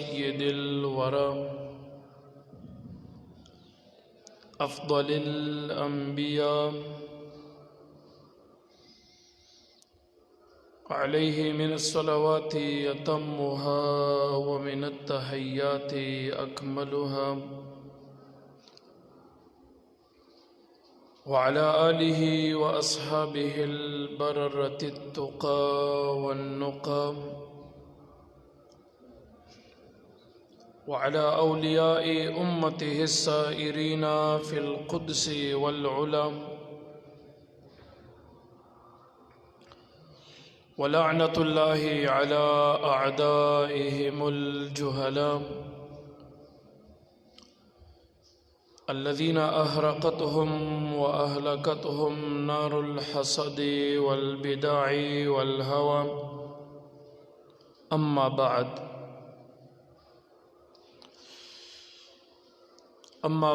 سيد الورى أفضل الأنبياء عليه من الصلوات أتمها ومن التحيات أكملها وعلى آله وأصحابه البررة التقى والنقى وعلى أولياء أمته السائرين في القدس والعلا ولعنة الله على أعدائهم الجهلاء الذين أهرقتهم وأهلكتهم نار الحسد والبدع والهوى. أما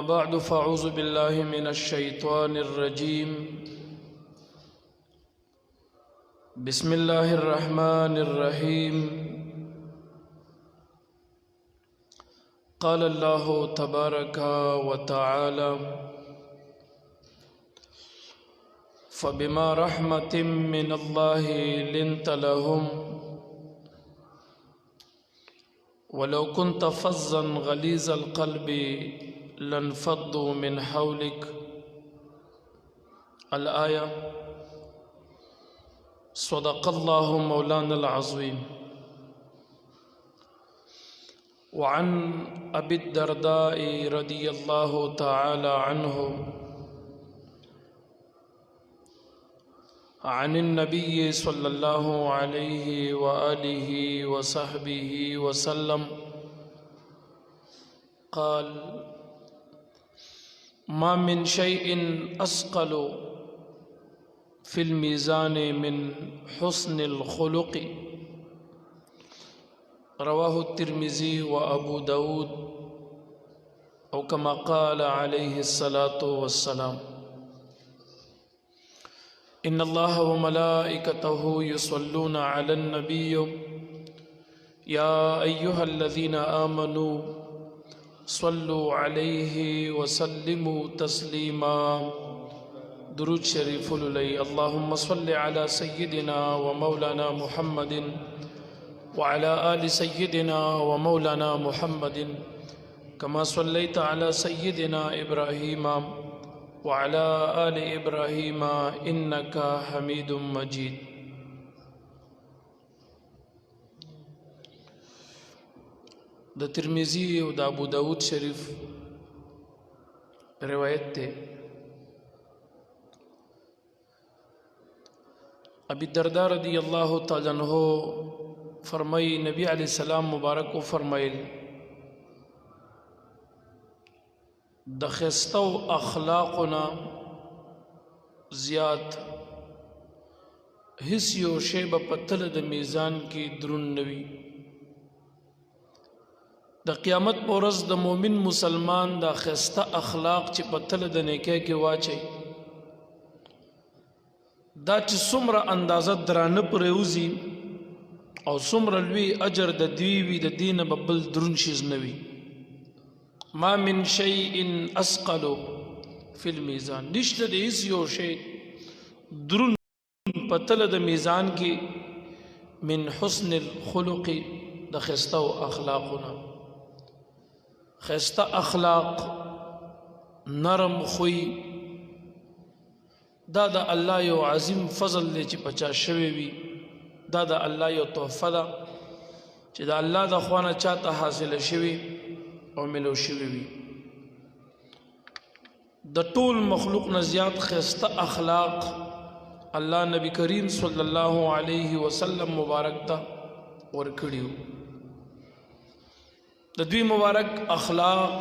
بعد فأعوذ بالله من الشيطان الرجيم. بسم الله الرحمن الرحيم. قال الله تبارك وتعالى: فبما رحمة من الله لنت لهم ولو كنت فظا غليظ القلب لانفضوا من حولك. الآية. صدق الله مولانا العظيم. وعن أبي الدرداء رضي الله تعالى عنه عن النبي صلى الله عليه وآله وصحبه وسلم قال: ما من شيء أثقل في الميزان من حسن الخلق. رواه الترمذي وأبو داود أو كما قال عليه الصلاة والسلام. إن الله وملائكته يصلون على النبي يا أيها الذين آمنوا صلوا عليه وسلموا تسليما. درود شريف للي. اللهم صل على سيدنا ومولانا محمد وعلى آل سيدنا ومولانا محمد كما صليت على سيدنا إبراهيم وعلى آل إبراهيم إنك حميد مجيد. د ترمذی او د ابو داود شریف روایت ته ابی الدرداء رضی اللہ تعالی عنہ فرمائی نبی علیہ السلام مبارک کو فرمائل د خستو اخلاقنا زیات هیڅ یو شی په پتل د میزان کې درون نوي. د قیامت پر ورځ د مؤمن مسلمان د خسته اخلاق چې پتل د نیکه کې واچي دا چې څومره اندازه درانه پرېوزي او څومره لوی اجر د دوی وي د دین ببل درون شیز نوي. ما من شيء اثقل في الميزان. نشته د هیڅ یو شی درون پتل د میزان کې من حسن الخلق د خسته او اخلاقنا. خسته اخلاق نرم خوی دا د الله یو عظیم فضل دی چې پچا شوی وي. دا د الله یو تحفه ده چې د الله د خوانه چاته حاصله شوی او ملو شوی وي. د ټول مخلوق نه زیات خسته اخلاق الله نبی کریم صلی الله علیه وسلم مبارک ته ورکړیو. د دوی مبارک اخلاق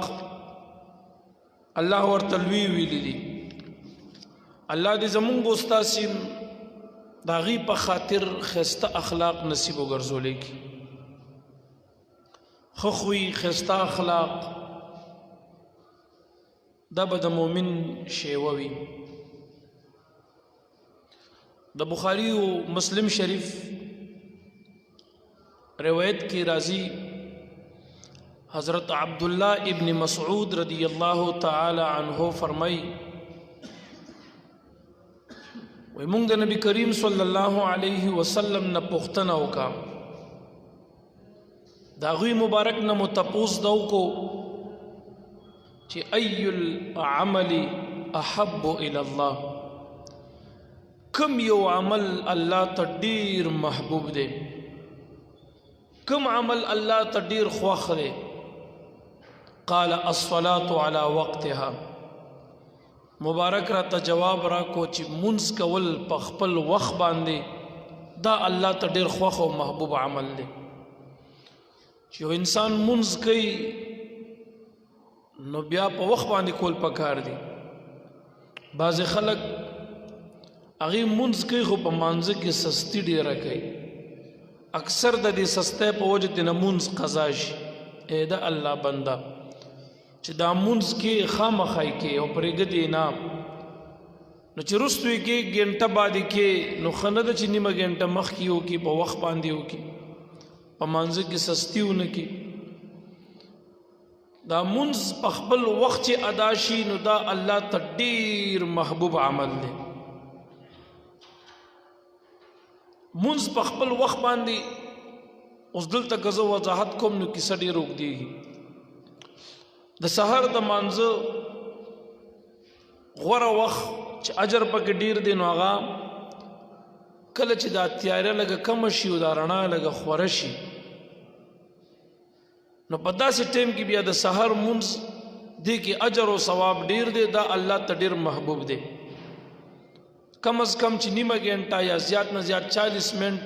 الله ورته لوی ویلي دي. الله دې زمونږ استاسیم د هغې په خاطر ښایسته اخلاق نصیب وګرځولی کړي. ښه خوی ښایسته اخلاق دا به د مؤمن شیوه وي. د بخاری و مسلم شریف روایت کی راضی حضرت عبداللہ ابن مسعود رضی اللہ تعالی عنہ فرمائی وی مونږ د نبی کریم صلی الله علیه وسلم نه پوښتنه وکړه د هغوی مبارک نه مو تپوس ده وکړو چې ای العمل احب الی الله کم یو عمل الله ته ډیر محبوب دی کم عمل الله ته ډیر خوښ دی قال الصلاة على وقتها مبارک را ته جواب را کو چې منځ کول په خپل وخت باندې دا الله ته ډیر خوښ او محبوب عمل دی چې انسان منځ کوي نو بیا په وخت باندې کول پکار دی بعض خلک هغه منځ کوي خو په مانځه کې سستی ډیره کوي اکثر د دې سسته په وجه د منځ قضا شي اے دا الله بنده چې دا منځ کې خامخای کې او پرېږدي نه نو چې رستوي کې ګنټه باندې کې نو خنه د چې نیمه ګنټه مخکې وکړي په وخت باندې وکړي په مانځه کې سستی ونه کړي دا منځ په خپل وخت چې ادا شي نو دا الله ته ډېر محبوب عمل دی منځ په خپل وخت باندې اوس دلته که زه وضاحت کوم نو کیسه ډېر اوږدېږي د سحر د مانځه غوره وخت چې اجر پکې ډیر دی نو هغه کله چې دا تیاره لږه کمه شي او دا رڼا لږه خوره شي نو په داسې ټیم کې بیا د سحر مونځ دی کې اجر او ثواب ډیر دی دا الله ته ډیر محبوب دی کم از کم چې نیمه ګنټه یا زیات نه زیات 40 منټ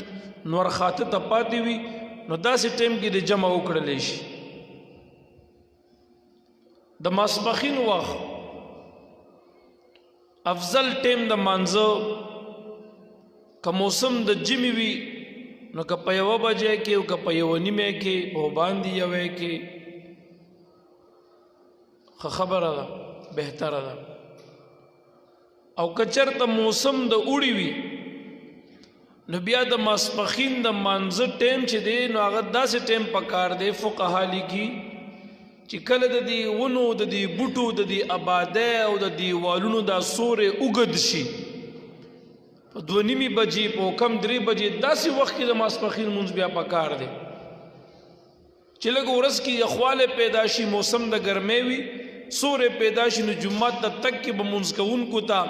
نور خاطه ته پاتې وي نو داسې ټیم کې د جمع وکړلی شي د ماسپخین وخت افضل ټیم د مانځه که موسم د جمی وي نو که په 1 بجې کې او که په 1:30 کې په باندې یوې کې خبره ده بهتره ده او که چېرته موسم د اوړي وي نو بیا د ماسپخین د مانځه ټیم چې دی نو هغه داسې ټیم پکار دی فقها لیکي چې کله د دې ونو د دې بوټو د دې آبادۍ او د دیوالونو دا سورې اوږد شي په 2:30 بجې په کم 3 بجې داسې وخت کې د ماسپخین لمونځ بیا پکار دی چې لږ ورځ کې یخوالی پیدا شي موسم د ګرمۍ وي سورې پیدا شي نو جومات ته تګ کې به لمونځ کوونکو ته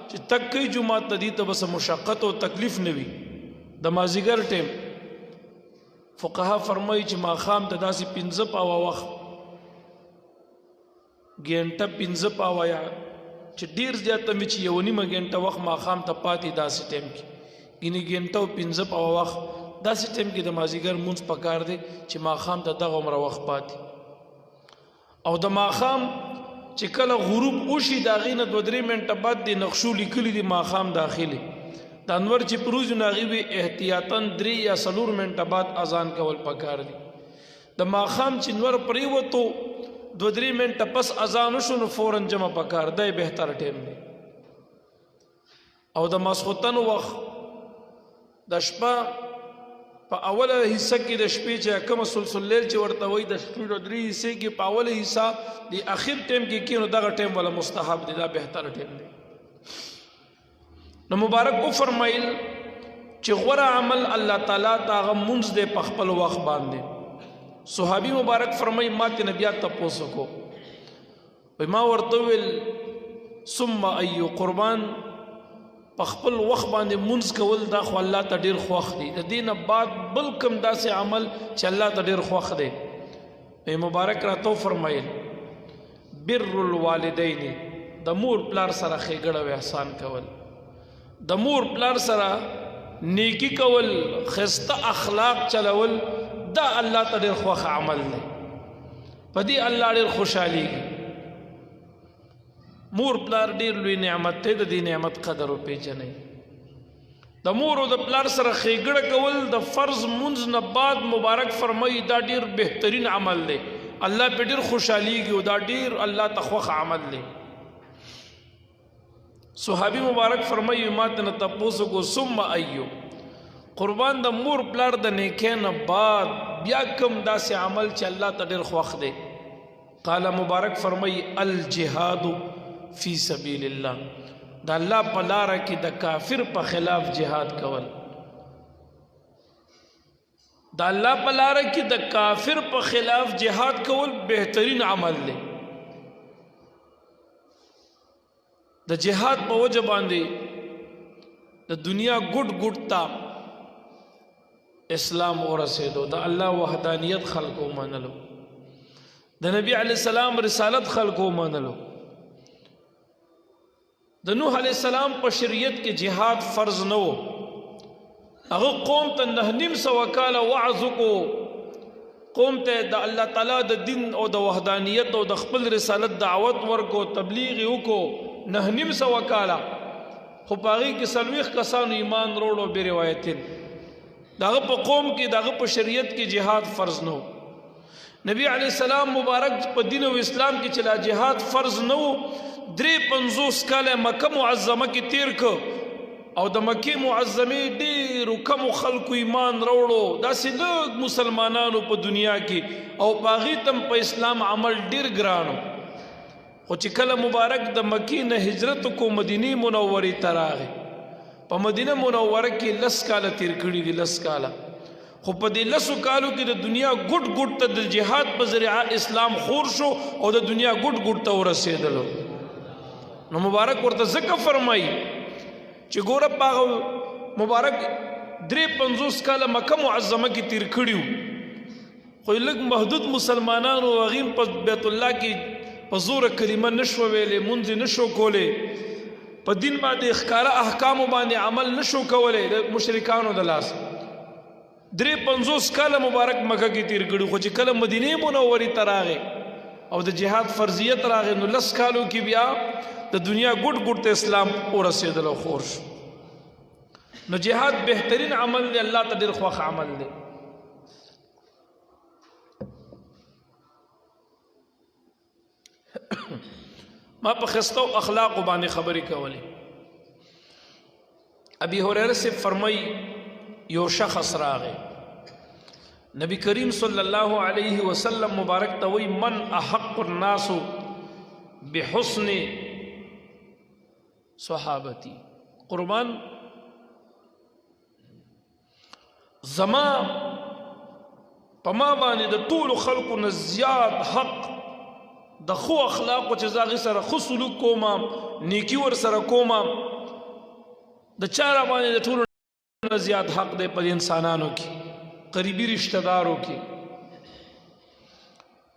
چې تګ کوي جومات ته دې ته به څه مشقت او تکلیف نه وي د مازدیګر ټیم فقها فرمایي چې ماښام ته داسې 15 پاوه وخت ګنټه 15 پاوه یا چې ډیر زیاته مې چې 1:30 ګنټه وخت ماښام ته پاتې داسې ټیم کې ګینې ګنټه او 15 پاوه وخت داسې ټیم کې د مازدیګر مونځ پکار دی چې ماښام ته دغه عمره وخت پاتې او د ماښام چې کله غروب وشي د هغې نه 2-3 منټه بعد د نقشو لیکلي دي ماښام داخلي د انور چې پروز نو هغې وي احتیاطاً 3 یا 4 منټه بعد اذان کول پکار دي د ماښام چې نور پریوتو 2-3 منټه پس اذان وشو نو فوراً جمع پکار دی بهتر ټیم دی او د ماسخوتن وخت د شپه په اوله حصہ کې د شپې چې کومه سلسل لیل چې ورته وایي د شپې د 3 حصے کې په اوله حصہ د اخر ټیم کې کینو دغه ټیم ولا مستحب دی دا بهتر ټیم دی نو مبارک او فرمایل چې غوره عمل الله تعالی تاغه منځ دی په خپل وخت باندې صحابي مبارک فرمای ماته نبی تاسو کو وای ما ورته ویل ثم اي قربان په خپل وخت باندې منځ کول دا خو الله ته ډیر خوښ دی د دینه بعد بل کوم داسې عمل چې الله ته ډیر خوښ دی وای مبارک راته فرمایل بر الوالدین د مور پلار سره ښېګړه او احسان کول د مور پلار سره نیکی کول خسته اخلاق چلول دا الله ته ډېر خوښ عمل دی په دې الله ډېر خوشحالېږي مور پلار ډېر لوی نعمت دی د دې نعمت قدر وپېژنئ د مور او د پلار سره ښېګړه کول د فرض منځ نه بعد مبارک فرمایي دا ډېر بهترین عمل دی الله پې ډېر خوشحالېږي او دا ډېر الله ته خوښ عمل دی صحابي مبارک فرمایي ما ته نه تپوس کو ثم ایو قربان د مور پلار د نیکۍ نه بعد بیا کم داسې عمل چې الله ته ډېر خوښ دی؟ قال مبارک فرمای الجهاد فی سبیل الله، د الله په لاره کې د کافر په خلاف جهاد کول، د الله په لاره کې د کافر په خلاف جهاد کول بهترین عمل دی. د جهاد په وجه باندې د دنیا ګډ ګډ تا اسلام ورسېدو، د الله وحدانیت خلقو منلو، د نبی علیہ السلام رسالت خلقو منلو. د نوح علیہ السلام په شریعت کې جهاد فرض نه و، هغه قوم ته 9.5 کاله وعظ وکړو، قوم ته د الله تعالی د دین او د وحدانیت او د خپل رسالت دعوت ورکو، تبلیغ وکړو 9.5 کاله، خو په هغې کې 40 کسانو ایمان وروړو بې روایتین. دغه په قوم کې دغه په شریعت کې جهاد فرض نه و. نبی علیہ السلام مبارک په دین او اسلام کې چې لا جهاد فرض نه و، 53 کاله مکه معظمه کې تیر کړ او د مکې معظمې ډېرو کمو خلکو ایمان راوړو، داسې لږ مسلمانانو په دنیا کې، او په هغې ته په اسلام عمل ډېر ګران و. خو چې کله مبارک د مکې نه هجرت وکړو مدینې منورې ته راغی، په مدینه منوره کې 10 کاله تیر کړي دي، 10 کاله، خو په دې 10 کالو کې د دنیا ګډ ګډ ته د جهاد په ذریعه اسلام خور شو او د دنیا ګډ ګډ ته ورسېدلو. نو مبارک ورته ځکه فرمایي چې ګوره په مبارک 53 کاله مکه معظمه کې تیر کړي، خو لږ محدود مسلمانانو هغې په بیت الله کې په زوره کلمه نشو ویلې، مونځ نشو کولی، په دین باندې ښکاره احکامو باندې عمل نشو کولی د مشرکانو د لاس. 53 کاله مبارک مکه کې تیر کړي، خو چې کله مدینې منورې ته راغی او د جهاد فرضیت راغی، نو 10 کالو کې بیا د دنیا ګډ ګډ ته اسلام ورسېدل او خور شو. نو جهاد بهترین عمل دی، الله ته ډېر خوښ عمل دی. ما په خستو اخلاقو باندې خبرې کولې. ابي هريره سے فرمای یو شخص راغی، نبی کریم صلی الله علیه وسلم مبارک ته وی من احق الناس بحسن صحابتی، قربان زما پما باندې د ټول خلقو نه زیات حق د خو اخلاقو چې زاغي سره خو سلوک کوما، نیکی ور سره کوما، د چاره باندې د ټول نه زیات حق دی په انسانانو کې، قریبی رشتہ دارو کې.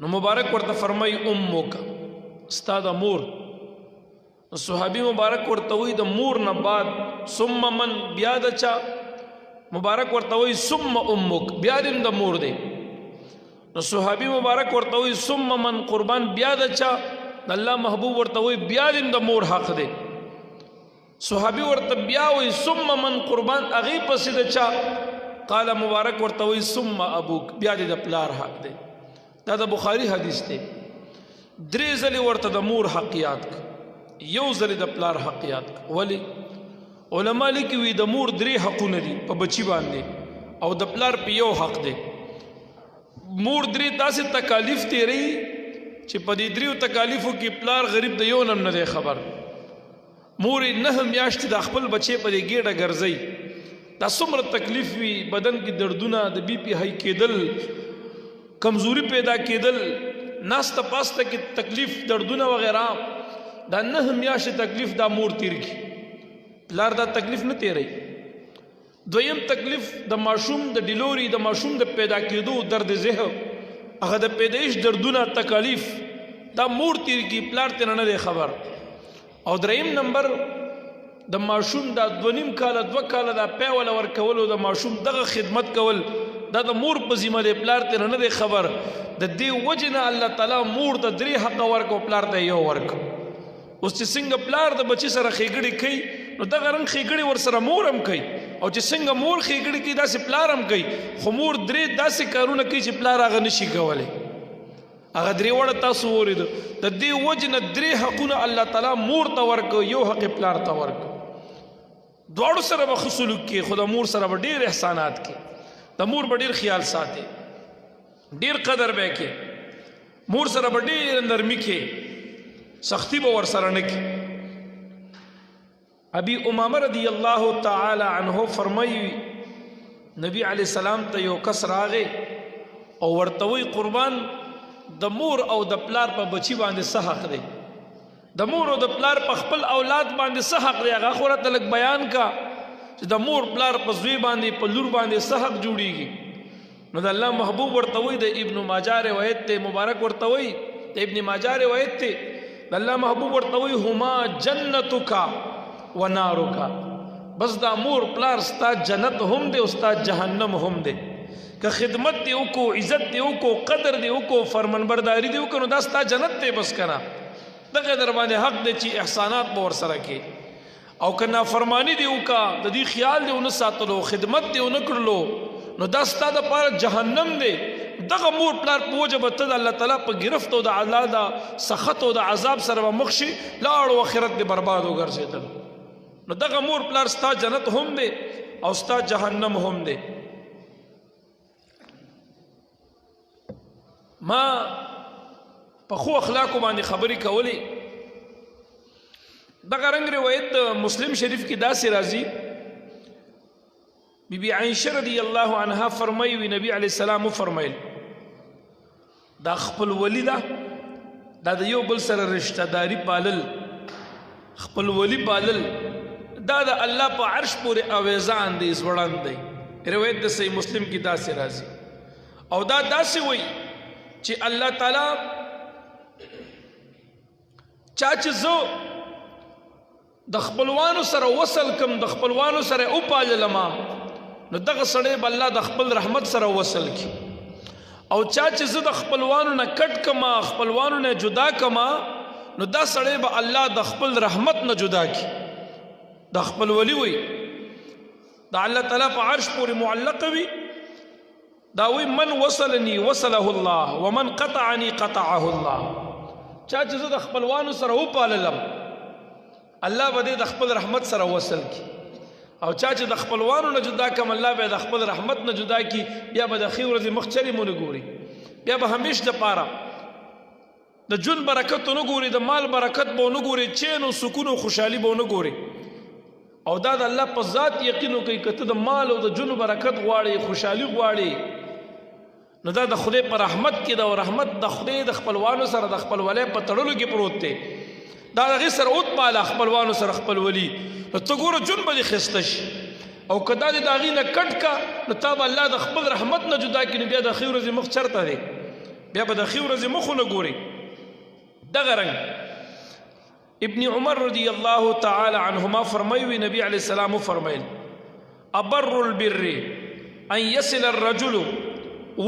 نو مبارک ورته فرمای امک، استاد مور. صحابی مبارک ورته وی د مور نه بعد ثم من، بیا د چا؟ مبارک ورته وی ثم امک، بیا دې د مور دی. نو صحابی مبارک ورته وی ثم من، قربان بیا د چا؟ د الله محبوب ورته وی بیا دې د مور حق دی. صحابی ورته بیا وی ثم من، قربان هغې پسې د چا؟ قال مبارک ورته وی ثم ابوک، بیا دې د پلار حق دی. دا د بخاری حدیث دی. 3 ځلې ورته د مور حق یاد کړه، 1 ځلې د پلار حق یاد کړه. ولې؟ علما لیکي وي د مور 3 حقونه دي په بچی باندې، او د پلار په 1 حق دی. مور 3 داسې تکالیف تیری چې په دې 3 تکالیفو کې پلار غریب د یو نم نه دی خبر. مور 9 میاشتې د خپل بچی په دې ګېډه ګرځي، دا څومره تکلیف وي، بدن کې دردونه، د بی پی های کېدل، کمزوري پیدا کېدل، ناسته پاسته کې تکلیف، دردونه وغیرہ، دا 9 میاشتې تکلیف دا مور تیر کی، پلار دا تکلیف نه تیری. دویم تکلیف د ماشوم د ډیلوري، د ماشوم د پیدا کېدو درد ذهن، هغه د پیدایش دردونه، تکالیف، دا مور تیر کی، پلار ته نه دی خبر. او دریم نمبر د ماشوم دا 2.5 کاله 2 کاله دا پیول ورکول او د ماشوم دغه خدمت کول، دا د مور په ذمه دی، پلار ته نه دی خبر. د دې وجه نه الله تعالی مور ته 3 حق ورکو، پلار ته 1 ورکو. اوس چې څنګه پلار د بچی سره ښېګړې کوي، نو دغه رنګ ښېګړې ور سره مور هم کوي، او چې څنګه مور ښېګړې کوي داسې پلار هم کوي. خو مور 3 داسې کارونه کوي چې پلار هغه نشي کولی. هغه 3 وړه تاسو وریدو. د دې وجه نه 3 حقونه الله تعالی مور ته ورکو، 1 حق پلار ته ورکو. دواړو سره به ښه سلوک کوي، خو د مور سره به ډېر احسانات کوي، د مور به ډېر خیال ساتي. ډیر قدر به کې مور سره به ډیر نرمي کې سختی به ور سره نه کې ابي امامه رضی الله تعالی عنه فرمایي نبی علیہ السلام ته یو کس راغی او ورته وی قربان د مور او د پلار په بچی باندې څه حق دی د مور او د پلار په خپل اولاد باندې څه حق دی هغه خو راته لږ بیان کا چې د مور پلار په زوی باندې په لور باندې څه حق جوړیږي نو د الله محبوب ورته وی د ابن ماجه روایت ته مبارک ورته وی د ابن ماجه روایت ته د الله محبوب ورته وی هما جنتک و نارک بس دا مور پلار ستا جنت هم دی او ستا جهنم هم دی که خدمت دی وکړو عزت دی وکړو قدر دی وکړو فرمانبرداري دی وکړو دا ستا جنت دی بس کنه دغه در باندې حق دی چې احسانات به ورسره کې او که نافرمانی دی وکړه د دې خیال دی ونه ساتلو خدمت دی ونه کړلو نو دا ستا دپاره جهنم دی دغه مور پلار په وجه به ته د الله تعالی په ګرفت او د الله د سخط او د عذاب سره به مخ شي لاړ آخرت دی برباد وګرځېدل نو دغه مور پلار ستا جنت هم دی او ستا جهنم هم دی ما په خو اخلاقو باندې خبرې کولې دغه رنګ روایت مسلم شریف کې داسې راځي بی بی عائشہ رضی الله عنها فرمایي وی نبی علیہ السلام فرمایل دا خپل ولی دا د یو بل سره رشتہ داری پالل خپل ولی پالل دا د الله په عرش پورې اویزان دی زوړند دی روایت د صحیح مسلم کې داسې راځي او دا داسې وی چې الله تعالی چا چې زه د خپلوانو سره وصل کم د خپلوانو سره او پاللم نو دغه سړی به الله د خپل رحمت سره وصل کی او چا چې زه د خپلوانو نه کټ کما خپلوانو نه جدا کما نو دا سړی به الله د خپل رحمت نه جدا کی د خپل ولی وي دا الله تعالی په عرش پورې معلق وي دا وی من وصلني وصله الله ومن قطعني قطعه الله چا چې زه د خپلوانو سره وپاللم الله به د خپل رحمت سره وصل کی او چا چې د خپلوانو نه جدا کم الله به د خپل رحمت نه جدا کی بیا به د خیر ورځې مخچري مونږ ګوري بیا به همیش د پاره د جون برکت نه ګوري د مال برکت به نه ګوري چین او سکون او خوشحالي به نه ګوري او دا د الله په ذات یقین کوي کته د مال او د جون برکت غواړي خوشحالي غواړي نو دا د خدای په رحمت کې دا او رحمت د خدای د خپلوانو سره د خپل ولې په تړلو کې پروت دی دا د غي سره اوت پاله خپلوانو سره خپل ولی نو ته ګوره جون به خسته شي او کدا د داغي نه کټ کا نو تا به الله د خپل رحمت نه جدا کړي بیا د خیر ورځې مخ چرته دی بیا به د خیر ورځې مخ نه ګوري دغه رنګ ابن عمر رضی الله تعالی عنهما فرمایي نبی علیہ السلام فرمایل ابر البر ان يصل الرجل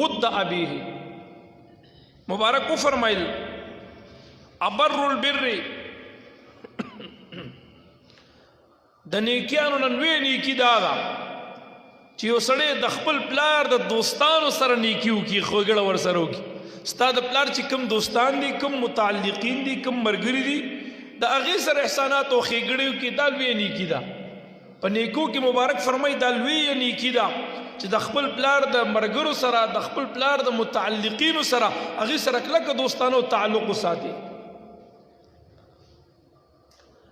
ود ابيه مبارک فرمایل ابر البر د نیکیانو نن وی نیکی داغه چې یو سړی د خپل پلار د دوستانو سره نیکیو کی خوګړه ور سره وکي ستا د پلار چې کم دوستان دي کم متعلقین دي کم مرګري دي د هغې سره احسانات او ښېګړې کې دا لویه نیکي ده په نیکو کې مبارک فرمایي دا لویه نیکي ده چې د خپل پلار د مرګرو سره د خپل پلار د متعلقینو سره هغې سره کلکه دوستانو تعلق وساتي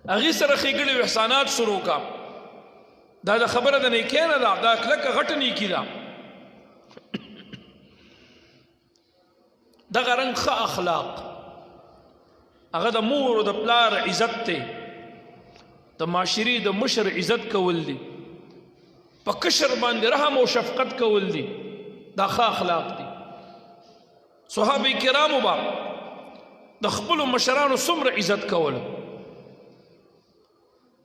هغې سره ښېګړې او احسانات شروع کا دا د خبره د نیکۍ نه ده دا کلکه غټه نیکي ده دغه رنګ ښه اخلاق هغه د مور او د پلار عزت دی د معاشري د مشر عزت کول دي په کشر باندې رحم او شفقت کول دي دا ښه اخلاق دي صحابه کرامو با د خپلو مشرانو څومره عزت کول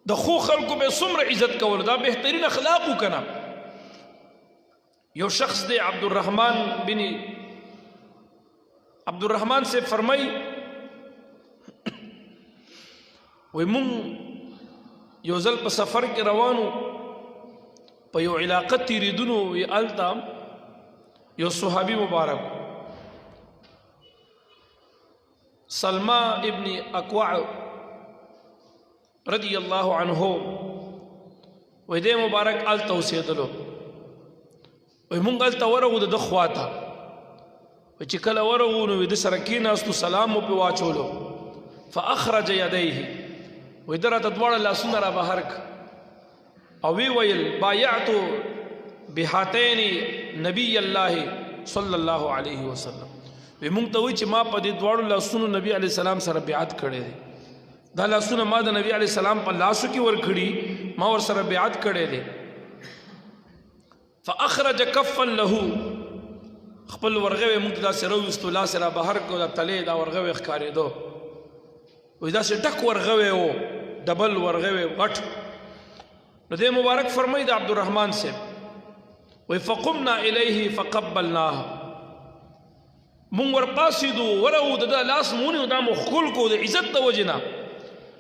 د خو خلکو به څومره عزت کول دا بهترین اخلاق وکنه یو شخص دی عبدالرحمن سے فرمائی وی مون یو ځل په سفر کې روانو په یو علاقه تیریدونو وی التا یو صحابي مبارک سلمہ ابن اکوع رضی اللہ عنہ وی دے مبارک التا اوسیدلو وی مونږ التا ورغو د خواته چې کله ورغو نو د سره کېناستو سلام مو پې واچولو فاخرج یدیه وی ده راته دواړه لاسونه را بهر او وی ویل بایعت بهاتین نبی الله صلی الله علیه وسلم وی مونږ ته وی چې ما په دې دواړو لاسونو نبی علیه السلام سره بیعت کړی دی دا لاسونه ما د نبی علیه السلام په لاسو کې ورکړي ما ور سره بیعت کړی دی فاخرج کفا له خپل ورغوی مونږ ته داسې راویستو لاس را بهر کړو دا تلې دا ورغوی ښکارېدو وی داسې ډک ورغوی و ډبل ورغوی غټ نو دې مبارک فرمای د عبدالرحمن صاحب وی فقمنا الیه فقبلناه مونږ ورپاسېدو ورغو د ده لاس مونیو دا مو ښکل کو د عزت د وجې نه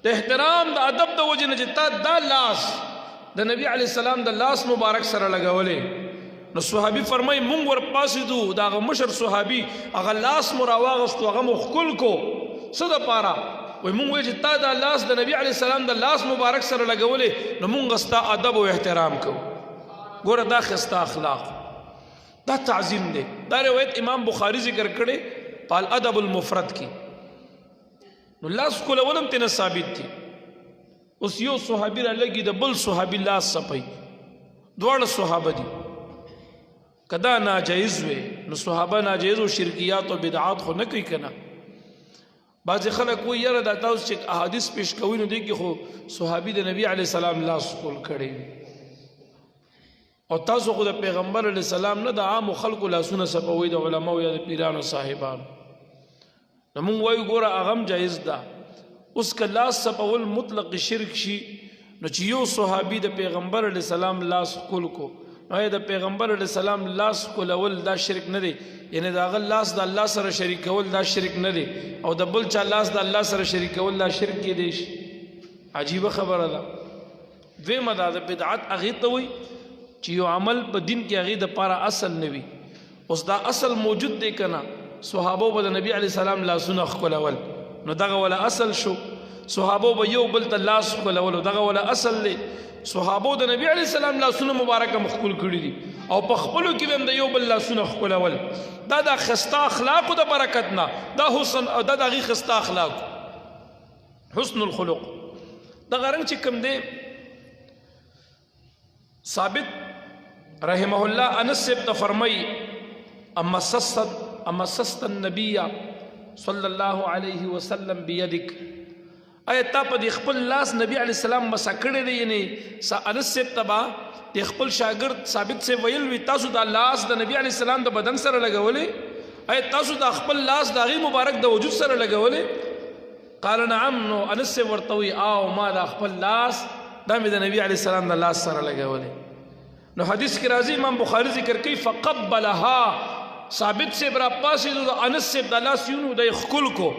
د احترام د ادب د وجې نه چې تا دا لاس د نبی علیه السلام د لاس مبارک سره لګولې نو صحابي فرمای مونږ ورپاسېدو د هغه مشر صحابي هغه لاس مو راواغستو هغه مو ښکل کو څه دپاره وی مونږ وی چې تا دا لاس د نبی علیه السلام د لاس مبارک سره لګولې نو مونږ ستا ادب او احترام کوو ګوره دا ښایسته اخلاق دا تعظیم دی دا روایت امام بخاری ذکر کړی په الادب المفرد کې نو لاس کولولم تینا ثابت دی اوس یو صحابي را لګي د بل صحابي لاس څپوي دواړه صحابه دي که دا ناجایز وی نو صحابه ناجایز او شرکیات او بدعات خو نه کوي که نه بعضې خلک وایي یاره دا تاسو چې احادیث پیش کوئ نو دې کې خو صحابي د نبي علیه السلام لاس ښکل کړی وي او تاسو خو د پیغمبر علیه السلام نه د عامو خلکو لاسونه څپوئ د علماو یا د پیرانو صاحبانو نو مونږ وایو ګوره هغه هم جایز ده اوس که لاس څپول مطلق شرک شي نو چې یو صحابي د پیغمبر علیه السلام لاس ښکل کو نو د پیغمبر علیه السلام لاس ښکلول دا شرک نه دی یعنی د هغه لاس د الله سره شریکول دا شرک نه دی او د بل چا لاس د الله سره شریکول دا شرک کیدی شي عجیبه خبره ده دویمه دا د بدعت هغې ته وایي چې یو عمل په دین کې هغې دپاره اصل نه وي اوس دا اصل موجود دی که نه صحابو به د نبي علیه السلام لاسونه ښکلول نو دغه ولا اصل شو صحابو به یو بل ته لاس ښکلول دغه ولا اصل دی صحابو د نبی علیه السلام لاسونه مبارکه ښکل کړي دي او په خپلو کې به هم د یو بل لاسونه ښکلول دا د ښایسته اخلاقو د برکت نه دا حسن او دا د هغې ښایسته اخلاقو حسن الخلق دغه رنګ چې کوم دی ثابت رحمه الله انس صاحب ته فرمایي اما سست النبي صلی الله علیه وسلم بیدک آیا تا په د خپل لاس نبی علیه السلام مسا کړی دی یعنی انس صاحب ته به د خپل شاګرد ثابت صاحب ویل وي تاسو دا لاس د نبی علیه السلام د بدن سره لګولی آیا تاسو دا خپل لاس د هغې مبارک د وجود سره لګولی قال نعم نو انس صاحب ورته وی او ما دا خپل لاس دا مې د نبی علیه السلام د لاس سره لګولی نو حدیث کې راځي امام بخاری ذکر کوي فقبلها ثابت صاحب را پاسېدو د انس صاحب د لاس یونو دی ښکل کو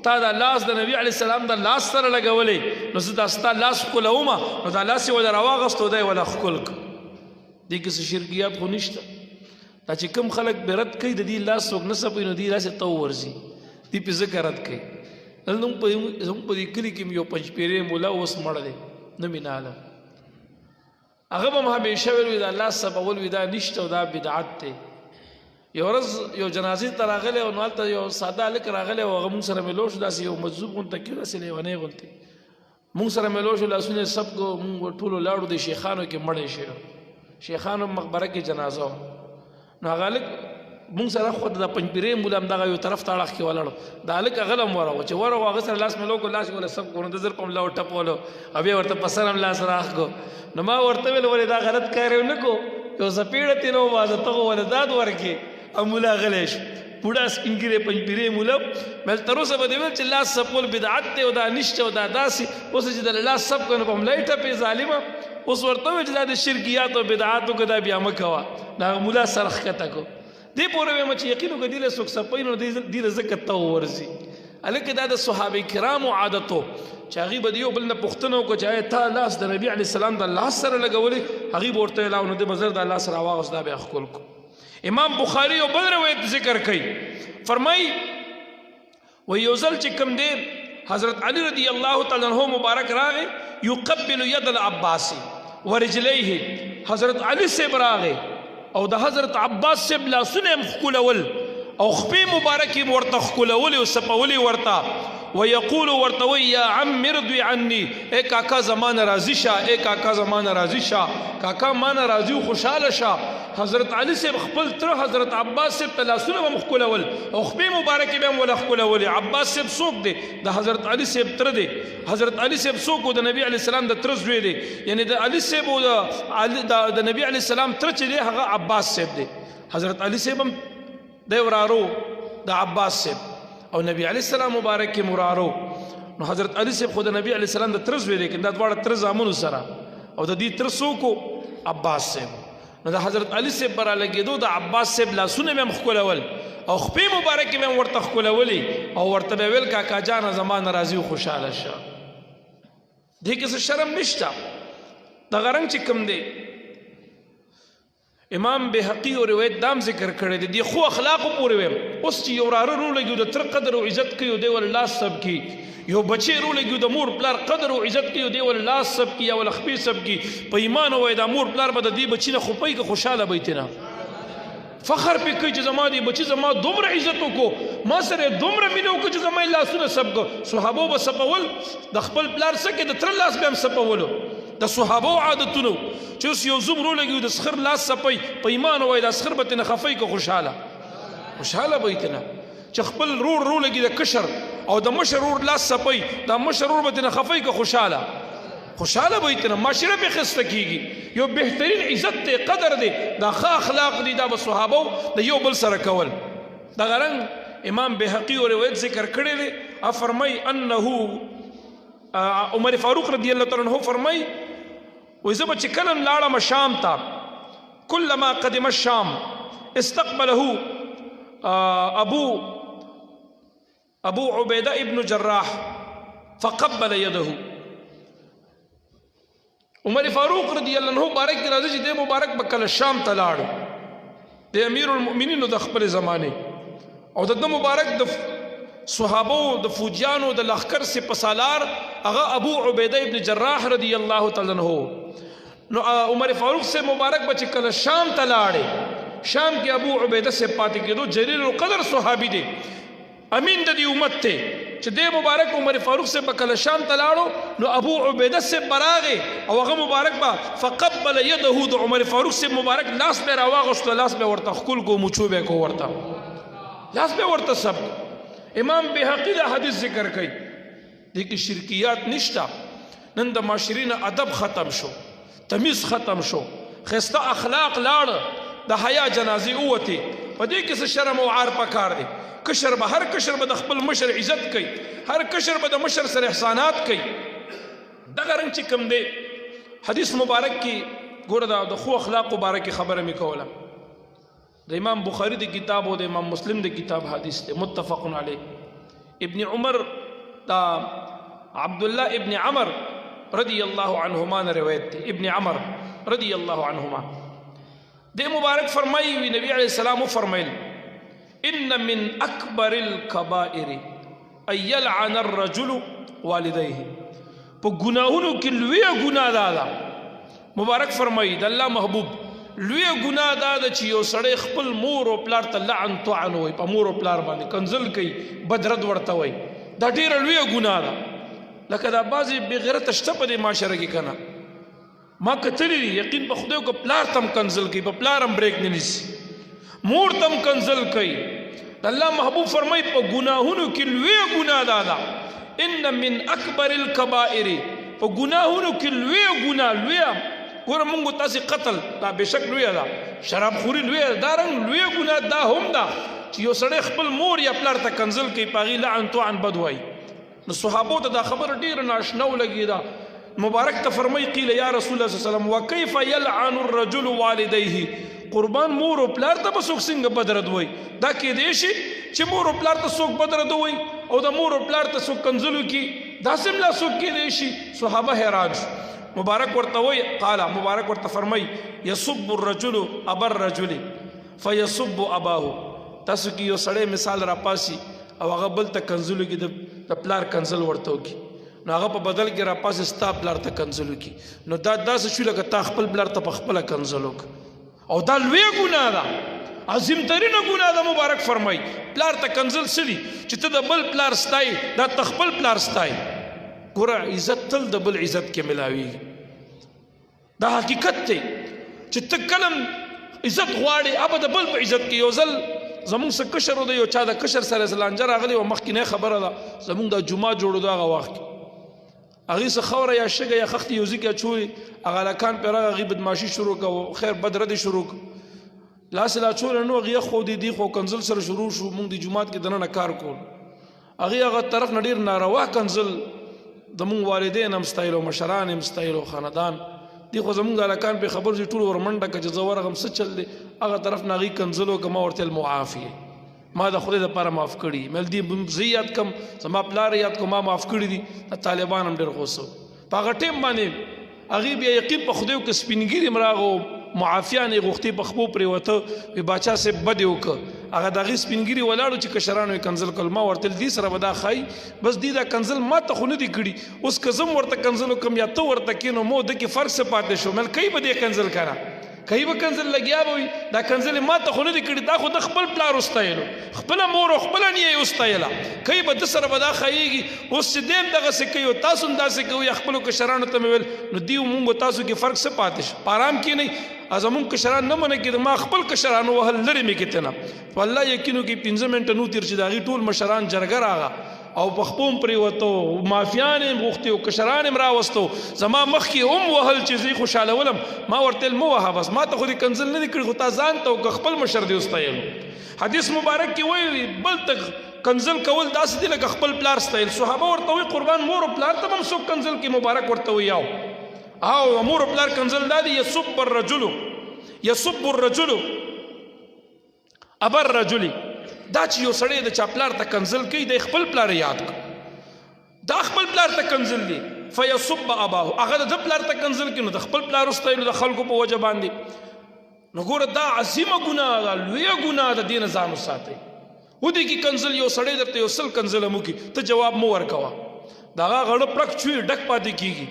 تا دا لاس د نبی علیه السلام د لاس سره لګولی نو زه دا ستا لاس ښکلومه نو دا لاس یې وله راواغستو دی وله ښکل کو دې کې څه شرکیات خو نشته دا چې کوم خلک به رد کوي د دې لاس څوک نه څپوي نو دې داسې تو ورځي دې پې ځکه رد کوي دلته زموږ په دې کلي کې یو پنجپیری مولا اوس مړه دی نه مې نه عالم هغه به م همیشه ویل وي دا لاس څپول وي دا نشته او دا بدعت دی یو ورځ یو جنازې ته راغلی او نو هلته یو ساده هلک راغلی او هغه مونږ سره میلو شو داسې یو مجذوب غونته کښې داسې لیونی غوندې مونږ سره میلو شو لاسونه یې سب کړو مونږ ټولو لاړو د شیخانو کې مړی شي شیخانو مقبره کې جنازه و نو هغه هلک مونږ سره خو د پنجپیرې مولا هم دغه یو طرف ته اړخ کې ولاړو د هلک هغه هم ورغو چې ورغو هغه سره لاس میلو کړو لاس یې وله سب کړو نو د زر په ملا وټپولو او بیا ورته په سر هم لاس راخ کړو نو ما ورته ویل ولې دا غلط کار یې ونه کړو یو زپېړه ترې نه وباسه ته خو ولې داد ورکې او مولا غلی شو بوډا سپینګیری پنجپیری مولا مل تر اوسه به دې ویل چې لاس څپول بدعت دی او دا نشته او دا داسې اوس چې د لاس څپ کړو نو په ملا یې ټپې ظالمه اوس ورته وویل چې دا د شرکیات او بدعاتو کې دا بیا مه کوه د هغه مولا سر ښکته کړو دې پورې وایم چې یقین وکړه دې له څوک څپوي نو دې له ځکه ته ورځي هلکه دا د صحابه کرامو عادت و چې هغې به د یو بل نه پوښتنه وکړه چې آیا تا لاس د نبي علیه السلام د لاس سره لګولی هغې به ورته ویل او نو دې به زر دا لاس راواغوست دا بیا ښکل کړو امام بخاری یو بل روایت ذکر کوي فرمایي و یو ځل چې کوم دی حضرت علی رضی الله تعالی عنہ مبارک راغی یقبل ید العباس ورجلیه حضرت علی صاحب راغی او د حضرت عباس صاحب لاسونه هم ښکلول او خپې مبارکې ورته ښکلولې او سپولې ورته ویقول ورته وی یا عم ارضی عني ای کاکا زمانه راضي شه ای کاکا زمانه راضي شه کاکا مانه راضي او خوشاله شه حضرت علي صاحب خپل تر حضرت عباس صاحب تلاسونه به ښکلول او خپې مبارکې به هم ولا ښکلولې عباس صاحب څوک دی د حضرت علي صاحب تر دی حضرت علي صاحب څوک د نبی علیه السلام د تر زوی دی یعنی د علي صاحب او د نبی علیه السلام تر چې دی هغه عباس صاحب دی حضرت علي صاحب هم دی ورارو د عباس صاحب او نبی علیه السلام مبارک کې مرارو نو حضرت علي صاحب خو د نبی علیه السلام د تر زوی دی دا دواړه تر زامنو سره او د دې تر څوک عباس صاحب نو د حضرت علي صاحب برا لګېدو د عباس صاحب لاسونه به هم ښکلول او خپې مبارکې به هم ورته ښکلولې او ورته به ویل کاکا جانه زما نه راضي او خوشحاله شه دې کې څه شرم نشته دغه رنګ چې کوم دی امام بهقي او روایت دام ذکر کړی دی د ښو اخلاقو پورې ویم اوس چې یو وراره رولګي د تر قدر او عزت کوي او دی ول لاس سب کی یو بچی رولګي د مور پلار قدر او عزت کوي او دی ول لاس سب کی یا ول خپې سب کی په ایمان وای د مور پلار به د دې بچی نه خپې کې خوشاله بیتنه فخر پې کوي چې زما دی بچی زما دومره عزت وکړو ما سره دومره مینه وکړو چې زما لاسونه سب کو صحابو به سپول د خپل پلار سکه د تر لاس به هم سپولو د صحابو عادتونو چې اوس یو زوم رولګي د سخر لاس سپي په ایمان وای د سخر به نه خفای کو خوشاله بیتنه چې خپل رولګي د کشر او د مشر رور لاس سپي د مشر رور به نه خفای کو خوشاله بیتنه معاشره به خسته کیږي یو بهترین عزت ته قدر دی دا ښه اخلاق دي دا به صحابو د یو بل سره کول دا غرنګ امام بهقي او روایت ذکر کړی دی افرمای انه عمر فاروق رضی الله تعالی عنہ فرمای وإذا بچ کلم لاړم شام تا كلما قدم الشام استقبله ابو عبيده ابن جراح فقبل يده عمر فاروق رضی الله عنه بارک راځي چې د مبارک بکل شام ته لاړ د امیر المؤمنین د خپل زمانه او د مبارک د صحابو د فوجیانو د لخر سے پسالار هغه ابو عبیده ابن جراح رضی الله تعالی عنہ نو عمر فاروق سے مبارک بچ کله شام ته لاړې شام کې ابو عبیده سے پاتې کېدو جلیل القدر صحابي دی امین د دې امت ته چې د مبارک عمر فاروق سے کله شام ته لاړو نو ابو عبیده سے براغه او هغه مبارک با فقبل يده د عمر فاروق سے مبارک لاس به راواغست لاس به ورته خپل کو مچوبه کو ورته لاس به ورته سب امام بهقي دا حدیث ذکر کوي د کې شرکیات نشتا نن د معاشرین ادب ختم شو تمیز ختم شو خسته اخلاق لاړ د حیا جنازي اوته په دې کې څه شرم او عار پکار دي کشر به هر کشر به د خپل مشر عزت کوي هر کشر به د مشر سره احسانات کوي دغه رنګ چې کوم دی حدیث مبارک کې ګوره د خو اخلاق مبارک خبره می کوله د امام بخاری د کتاب او د امام مسلم د کتاب حدیث دی متفق علیه ابن عمر دا عبد الله ابن عمر رضی الله عنهما نے روایت دی ابن عمر رضی الله عنهما دے مبارک فرمائی وی نبی علیہ السلام فرمائل ان من اکبر الکبائر ان یلعن الرجل والدیه پا گناہونو کی لوی گناہ دادا مبارک فرمائی دا اللہ محبوب لوی گناہ دادا چی یو سڑے خپل مور و پلار تا لعن طعن ہوئی پا مور و پلار باندې کنزل کئی بدرد ورتا ہوئی دا دیر لوی گناہ دا لکه دا بازی بغیرت اشتا پا دی معاشرہ کی کنا ما کتلی دی یقین پا خدایو که پلار تم کنزل کئی پا پلارم بریک ننیسی مور تم کنزل کئی اللہ محبوب فرمائی پا گناہونو کی لوی گناہ دادا ان من اکبر الکبائر پا گناہونو کی لوی گناہ لوی گورا منگو تاسی قتل دا بشک لوی دا شراب خوری لوی دا رنگ لوی گناہ دا هم دا چی یو سڑے خپل مور یا پلار تا کنزل کئی پاغی لعن تو عن بدوائی نو صحابو تا دا خبر دیر ناشنو لگی دا مبارک تا فرمائی قیل یا رسول اللہ صلی اللہ علیہ وسلم وکیف یلعن الرجل والدیه قربان مور و پلار تا بسوک سنگ بدرد ہوئی دا کی دیشی چی مور و پلار تا سوک بدرد ہوئی او دا مور و پلار تا سوک کنزلو کی دا سملا سوک کی دیشی صحابہ حیران شو مبارک ورطا ہوئی قالا مبارک ورطا فرمائی یصب الرجل ابر رجل فیصب اباہو تاسو کی یو سڑے مثال را پاسی او هغه بل ته کنزلو کی د پلار کنزل ورته وکي نو هغه په بدل کې را پاس ستا پلار ته کنزلو کی نو دا داسې شو لکه تا خپل پلار ته په خپله کنزل وک او دا لوی ګناه ده عظیم ترینه ګناه ده مبارک فرمای پلار ته کنزل سدي چې ته د بل پلار ستای دا تخپل پلار ستای ګوره عزت تل د بل عزت کې ملاویږي دا حقیقت دی چې ته کلم عزت غواړي اب د بل په عزت کې یو ځل زمونږ څه کشر دی یو چا د کشر سره لانجه راغلی او مخکې خبره ده زمونږ د جمعه جوړو دا هغه وخت هغې څه خوره یا شګه یا خښتې یو ځای کې اچولې هغه هلکان پرې راغی هغې بدماشي شروع کړه خیر بد ردې شروع کړه لاس یې لا اچولی نو هغې خو دی خو کنزل سره شروع شو مونږ د جومات کې دننه کار کول هغې هغه طرف نه ډېر ناروا کنزل زمونږ والدین هم ستایلو مشران هم ستایلو خاندان دی خو زمونږ هلکان پرې خبر شي ټول ورمنډه کړه چې زه ورغم څه چل دی هغه طرف نه هغې کنزل وکړه ما ورته ویل معافي ما د خدای دپاره معاف کړي مل دي زه یاد کم زما پلار یاد کړم ما معاف کړي دي طالبان هم ډېر غوسه په هغه ټیم باندې هغې بیا یقین په خدای وکړه سپینګیري هم راغو معافیان یې غوښتې په خپو پرېوته وي باچا صاحب بد یې وکړه هغه د هغې سپینګیري ولاړو چې کشرانو یې کنزل کړل ما ورته دې سره به دا ښایي بس دې دا کنزل ما ته خو نه دي کړي اوس که زه ورته کنزل وکړم یا ته ورته کښې نو مو ده کې فرق څه پاتې شو مل کوي به دې کنزل کړه کوي به کنزل لګیا به وي دا کنزل ما ته خو نه دي کړي دا خو د خپل پلار وستایلو خپله مور او خپله نیه یې وستایله کوي به ده سره به دا ښایېږي اوس چې دی هم دغسې کوي او تاسو هم داسې کوئ یا خپلو کشرانو ته مې ویل نو دیو مونږ تاسو کې فرق څه پاتې شو په ارام کښېنئ زمونږ کشران نه منع کېده ما خپل کشرانو وهل لرې مې کېته نه په الله یقین وکړي 15 منټه نو تېر چې د هغې ټول مشران جرګه راغه او په خپو هم پرېوته مافیان یې غوښتې او کشران یې راوستو زما مخکې هم وهل چې زه یې خوشحالولم ما ورته ویل مه وهه بس ما ته خو دې کنزل نه دي کړي خو تا ځان ته او خپل مشر دې وستایلو حدیث مبارک کې وایي بل ته کنزل کول داسې دي لکه خپل پلار ستایل صحابه ورته وایي قربان مور او پلار ته هم څوک کنزل کې مبارک ورته وایي او مور او پلار کنزل دا دي یصب الرجل ابا الرجل دا چې یو سړی د چا پلار ته کنزل کوي د خپل پلار یاد کړه دا خپل پلار ته کنزل دی فیصب اباه هغه د پلار ته کنزل کوي نو د خپل پلار وستایلو د خلکو په وجه باندې نو ګوره دا عظیمه ګناه ده لویه ګناه ده دې نه ځان وساتئ ودې کې کنزل یو سړی درته یو سل کنزل هم وکړي ته جواب مه ورکوه د هغه غړه پړک چوي ډک پاتې کېږي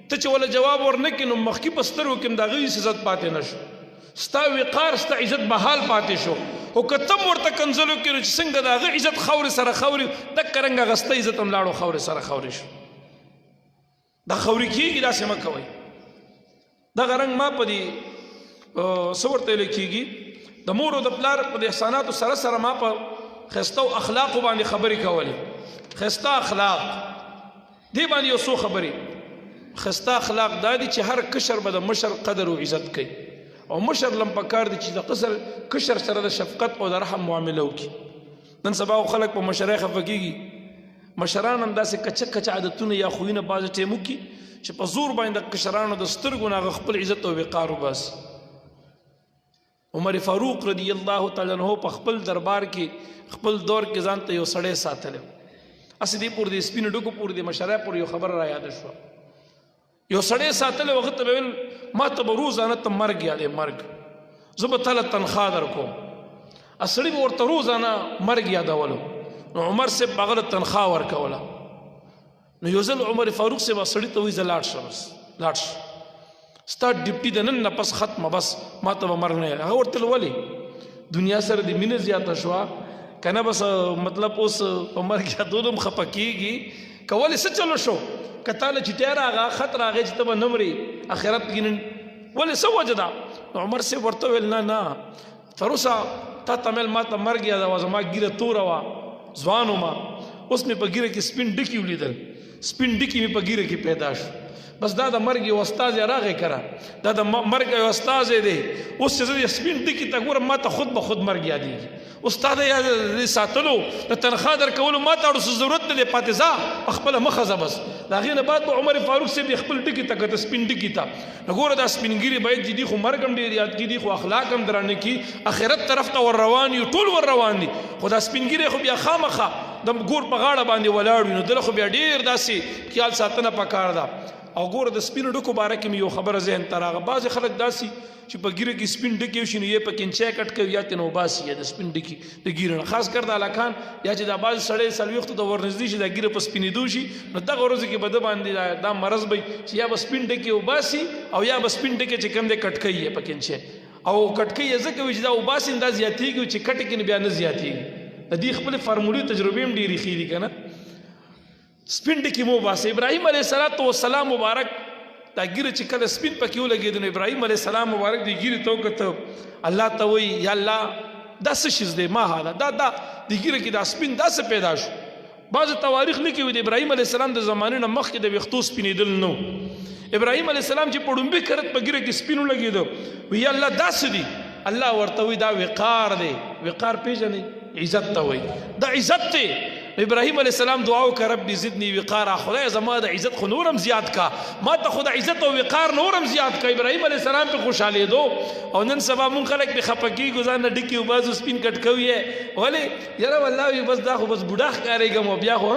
ته چې وله جواب ورنه کړې نو مخکې په سترګو کې هم د هغې عزت پاتې نه شو ستا وقار ستا عزت بحال پاتې شو او که تم ورته کنزل وکړي نو چې څنګه د هغه عزت خاورې سره خاورې دکه رنګه هغه ستا عزت هم لاړو خاورې سره خاورې شو دا خاورې کېږي داسې مه کوئ دغه رنګ ما په دې څه ورته ویلی کېږي د مور او د پلار په د احساناتو سره سره ما په ښایسته او اخلاقو باندې خبرې کولې ښایسته اخلاق دې باندې یو څو خبرې ښایسته اخلاق دا دي چې هر کشر به د مشر قدر او عزت کوي او مشر لم پکار دي چې د کشر سره د شفقت او د رحم معامله وکړي نن سبا خلک په مشرۍ خفه کېږي مشران هم داسې کچه کچه عادتونه یا خویونه بعضې ټیم وکړي چې په زور باندې د کشرانو د سترګو نه هغه خپل عزت او وقار وباسي عمر فاروق رضی الله تعالی عنہ په خپل دربار کې خپل دور کې ځان ته یو سړی ساتلی هسې دې پورې د سپینو ډکو پورې د مشرۍ پورې یو خبره را یاده شوه یو سړی ساتلی هغه ته به ویل ما ته به روزانه ته مرګ یادې مرګ زه به تاله تنخوا در کوم سړي به ورته روزانه مرګ یادولو نو عمر صاحب به هغه له تنخوا ورکوله نو یو ځل عمر فاروق صاحب سړي ته وایي زه لاړ شه بس لاړ شه ستا ډیپټي د نن نه پس ختمه بس ما ته به مرګ نه هغه ورته ولې دنیا سره د مینه زیاته شوه که نه بس مطلب اوس په مرګ یادولو هم خفه کېږي که ولې څه چلو شو که تاله چټی راغه خط راغی چې ته به نه مرې آخرت کې ولې څه وجه ده نو عمر صاحب ورته ویل نه تر اوسه تا ته مل ما ته مرګ یاده وه زما ږیره توره وه ځوان ومه اوس مې په ږیره کې سپین ډکي ولیدل سپین ډکي مې په ږیره کې پیدا شو بس دا د مرګ یو استازی راغی کړه دا د مرګ یو استازی دی اوس چې زه د سپین ډکي ته ګورم ما ته خود به خود مرګ یادېږي استاد یې ساتلو د تنخوا درکولو ما ته اړو څه ضرورت نه دی پاتې ځه خپله مخه ځه بس د هغې نه بعد به عمر فاروق صاحب خپل ډکي ته کته سپین ډکي ته نو ګوره دا سپینګیري باید چې دي خو مرګ هم ډېر یاد کړي دي خو اخلاق هم درانه کړي آخرت طرف ته ور روان یو ټول ور روان دي خو دا سپینګیری خو بیا خامخه د ګور په غاړه باندې ولاړ وي نو دله خو بیا ډېر داسې خیال ساتنه پکار ده او ګوره د سپینو ډکو باره کې مې یو خبره ذهن ته راغله بعضې خلک داسې چې په ګیره کې سپین ډکې وشي نو یې په کنچای کټ کوي یا ترې نه وباسي یا د سپین ډکي د ګیره نه خاص کر د هلکان یا چې دا بعضې سړی څلوېښتو ته ورنږدې شي دا ګیره په سپینېدو شي نو دغه ورځو کې به ده باندې دا مرض به چې یا به سپین ډکې وباسي او یا به سپین ډکې چې کوم دی کټ کوي یې په کنچای او کټکۍ یې ځکه وي چې دا وباسي دا زیاتېږي چې کټ کې بیا نه زیاتېږي د دې خپلې فارمولي تجربې هم ډېرې ښې دي که نه سپین ډکي مو وباسئ ابراهیم علیه السلام مبارک دا ګیره چې کله سپین پکې ولګېد نو ابراهیم علیه السلام مبارک دې ګیرې ته وکته الله ته وایي یا الله دا څه شیز دی ما هاله دا د ګیره کې دا سپین دا څه پیدا شو بعضې تواریخ لیکي وي د ابراهیم علیه السلام د زمانې نه مخکې د ویښتو سپینېدل نه ابراهیم علیه السلام چې په ډومبي کرت په ګیره کې سپین ولګېده وایي یا الله دا څه دي الله ورته وایي دا وقار دی وقار پېژنئ عزت ته وایي دا عزت دی ابراهیم علیه السلام دعا وکړه رب زدنی وقارا خدای زما د عزت خو نورم زیات کا ما ته خو د عزت او وقار نورم زیات کا ابراهیم علیه السلام په خوشحالېدو او نن سبا مونږ خلک پې خفه کېږو ځان نه ډکي وباسو سپین کټکوي یې ولې یاره والله وي بس دا خو بس بوډا ښکارېږم او بیا خو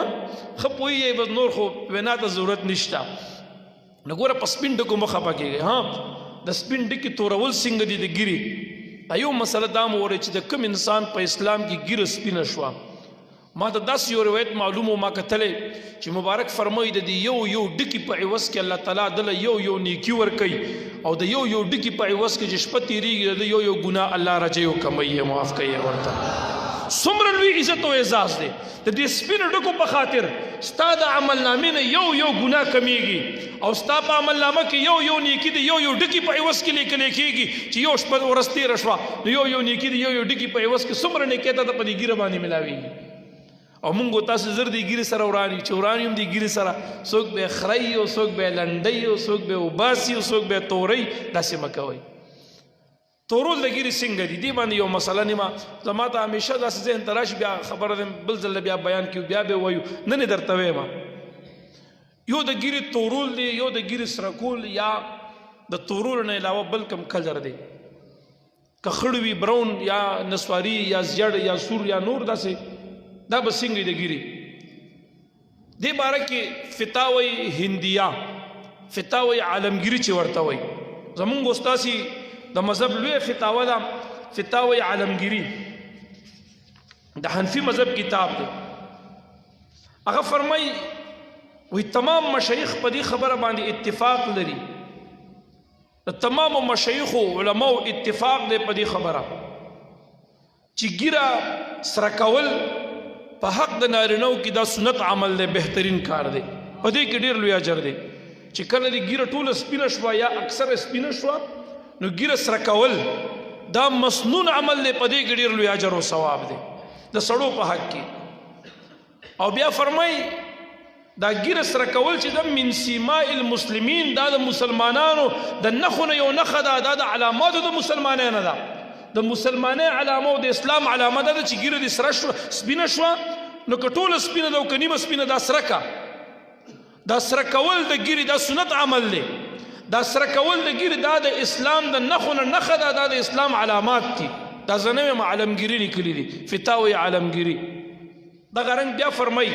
ښه پوهېږئ بس نور خو وینا ته ضرورت نشته نو ګوره په سپین ډکو مه خفه کېږئ د سپین ډکي تورول څنګه دي د ګیرې یو مسله دا مو وویل چې د کوم انسان په اسلام کې ګیره سپینه شوه ما ته داسې یو روایت معلوم و ما کتلی چې مبارک فرمایي د دې یو ډکي په عوض کې الله تعالی دله یو نیکي ورکوي او د یو ډکي په عوض کې چې شپه تېرېږي د یو ګناه الله رجوي او کموي معاف کوي ورته څومره لوی عزت او اعزاز دی د دې سپینو ډکو په خاطر ستا د عملنامې نه یو ګناه کمیږي او ستا په عملنامه کې یو نیکي د یو ډکي په عوض کې لیکلی کېږي چې یو شپه ورځ تېره شوه نو یو نیکي د یو ډکي په عوض کې څومره نیکۍ ته په دې ګیره باندې ملاویږي او مونږ تاسو زر دی ګیرې سره وران یو چې وران یم دی ګیرې سره څوک به یې خرئ او څوک به یې لنډئ او څوک به یې وباسي او څوک به یې تورئ داسې مه کوئ تورول د ګیرې څنګه دي دې باندې یو مسله نیمه زما ته همیشه داسې ذهن ته راشي بیا خبره ده بل ځل بیا بیان کړو بیا به وایو نن یې درته وایم یو د ګیرې تورول دی یو د ګیرې سرکول یا د تورولو نه علاوه بل کوم کلر دی که خړ وي براون یا نسواري یا زیړ یا سور یا نور داسې دا به څنګه د ګیرې دې باره کې فتاوی هندیه فتاوی عالمګیري چې ورته وایي زمونږ استاسي د مذهب لوی فتاوه ده فتاوی عالمګیري د حنفي مذهب کتاب دی هغه فرمایي وی تمام مشایخ په دې خبره باندې اتفاق لري د تمامو مشایخو علماو اتفاق دی په دې خبره چې ګیره سره کول په حق د نارینهو کې دا سنت عمل دی بهترین کار دی په دې کې ډېر لوی اجر دی چې کله دې ګیره ټوله سپینه شوه یا اکثره سپینه شوه نو ګیره سره کول دا مسنون عمل دی په دې کې ډېر لوی اجر او ثواب دی د سړو په حق کې او بیا فرمایي دا ګیره سره کول چې د من سیماء المسلمین دا د مسلمانانو د نښو نه یو نښه ده دا د علاماتو د مسلمانانو ده د مسلمانۍ علامه او د اسلام علامه ده چې ګیره دې سره شوه سپینه شوه نو که ټوله سپینه ده او که نیمه سپینه دا سره کا دا سره کول د ګیرې دا سنت عمل دی دا سره کول د ګیرې دا د اسلام د نښو نه نښه ده دا د اسلام علامات دي دا زه نه یم عالمګیري لیکلي دي فتاوی عالمګیري دغه رنګ بیا فرمایي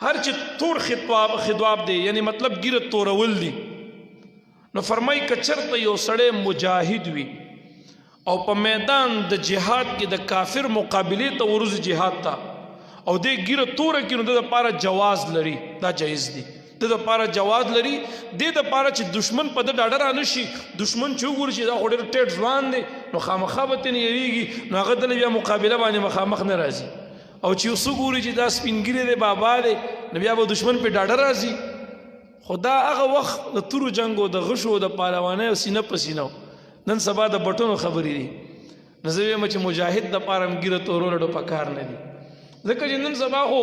هر چې تور خطواب دی یعنی مطلب ګیره تورول دی نو فرمایي که چېرته یو سړی مجاهد وي او په میدان د جهاد کې د کافر مقابلې ته ورځي جهاد ته او دې ګیره توره کړي نو د دپاره جواز لري دا جایز دی د دپاره جواز لري دې دپاره چې دشمن په ده ډاډه را نه شي دشمن چې وګوري چې دا خو ډېر ټیټ ځوان دی نو خامخا به ترې یېرېږي نو هغه دله بیا مقابله باندې مخامخ نه راځي او چې اوس وګوري چې دا سپین ګیری دی بابا دی نو بیا به دشمن پې ډاډه راځي خو دا هغه وخت د تورو جنګ او د غشو د پهلوانۍ او سینه په سینه نن سبا د بټونو خبرې دي نو زه وایم چې مجاهد دپاره هم ګیره تورول ډو پکار نه دي ځکه چې نن سبا خو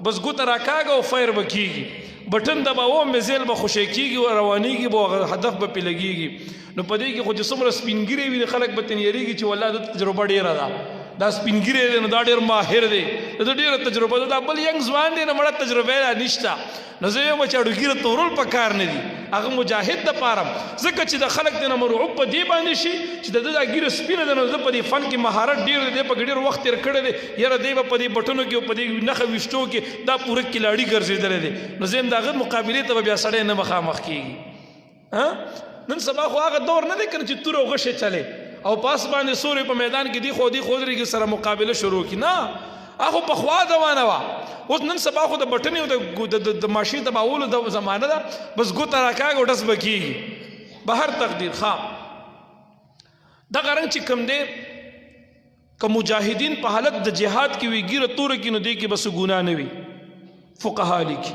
بس ګوته راکاږه او فیر به کېږي بټن دباوه میزیل به خوشی کېږي او روانېږي به هدف به پې لګېږي نو په دې کې خو چې څومره سپین ګیرې وي خلک به ترې یېرېږي چې والله د تجربه ډېره ده دا سپین ګیری دی نو دا ډېر ماهر دی دا ډېره تجربه ده دا بل ینګ ځوان دی نو مړه تجربه یې نشته نو زه وایم چې اډو ګیره تورول پکار نه دي هغه مجاهد دپاره ځکه چې د خلک دې نه مرعوب په دې باندې شي چې د ده دا ګیره سپینه ده نو زه په دې فن کې مهارت ډېر دی دی په ډېر وخت تېر کړی دی یاره دی به په دې بټنو کې او په دې نښه ویشتو کې دا پوره کلاړي ګرځېدلی دی نو زه یم د هغه مقابلې ته به بیا سړی نه مخامخ کېږي نن سبا خو هغه دور نه دی که نه چې تور او غشې چلې او پاس باندې سوري په میدان کې دی خو درېږي سره مقابله شروع کړي نه هغه پخوا زمانه وه اوس نن سبا خو د بټنې او د ماشین دباولو د زمانه ده بس ګوته راکاږي او ډس به کېږي به هر تقدیر ښه دغه رنګ چې کوم دی که مجاهدین په حالت د جهاد کې وي ګیره توره کړي نو دې کې بس ګناه نه وي فقها لیکي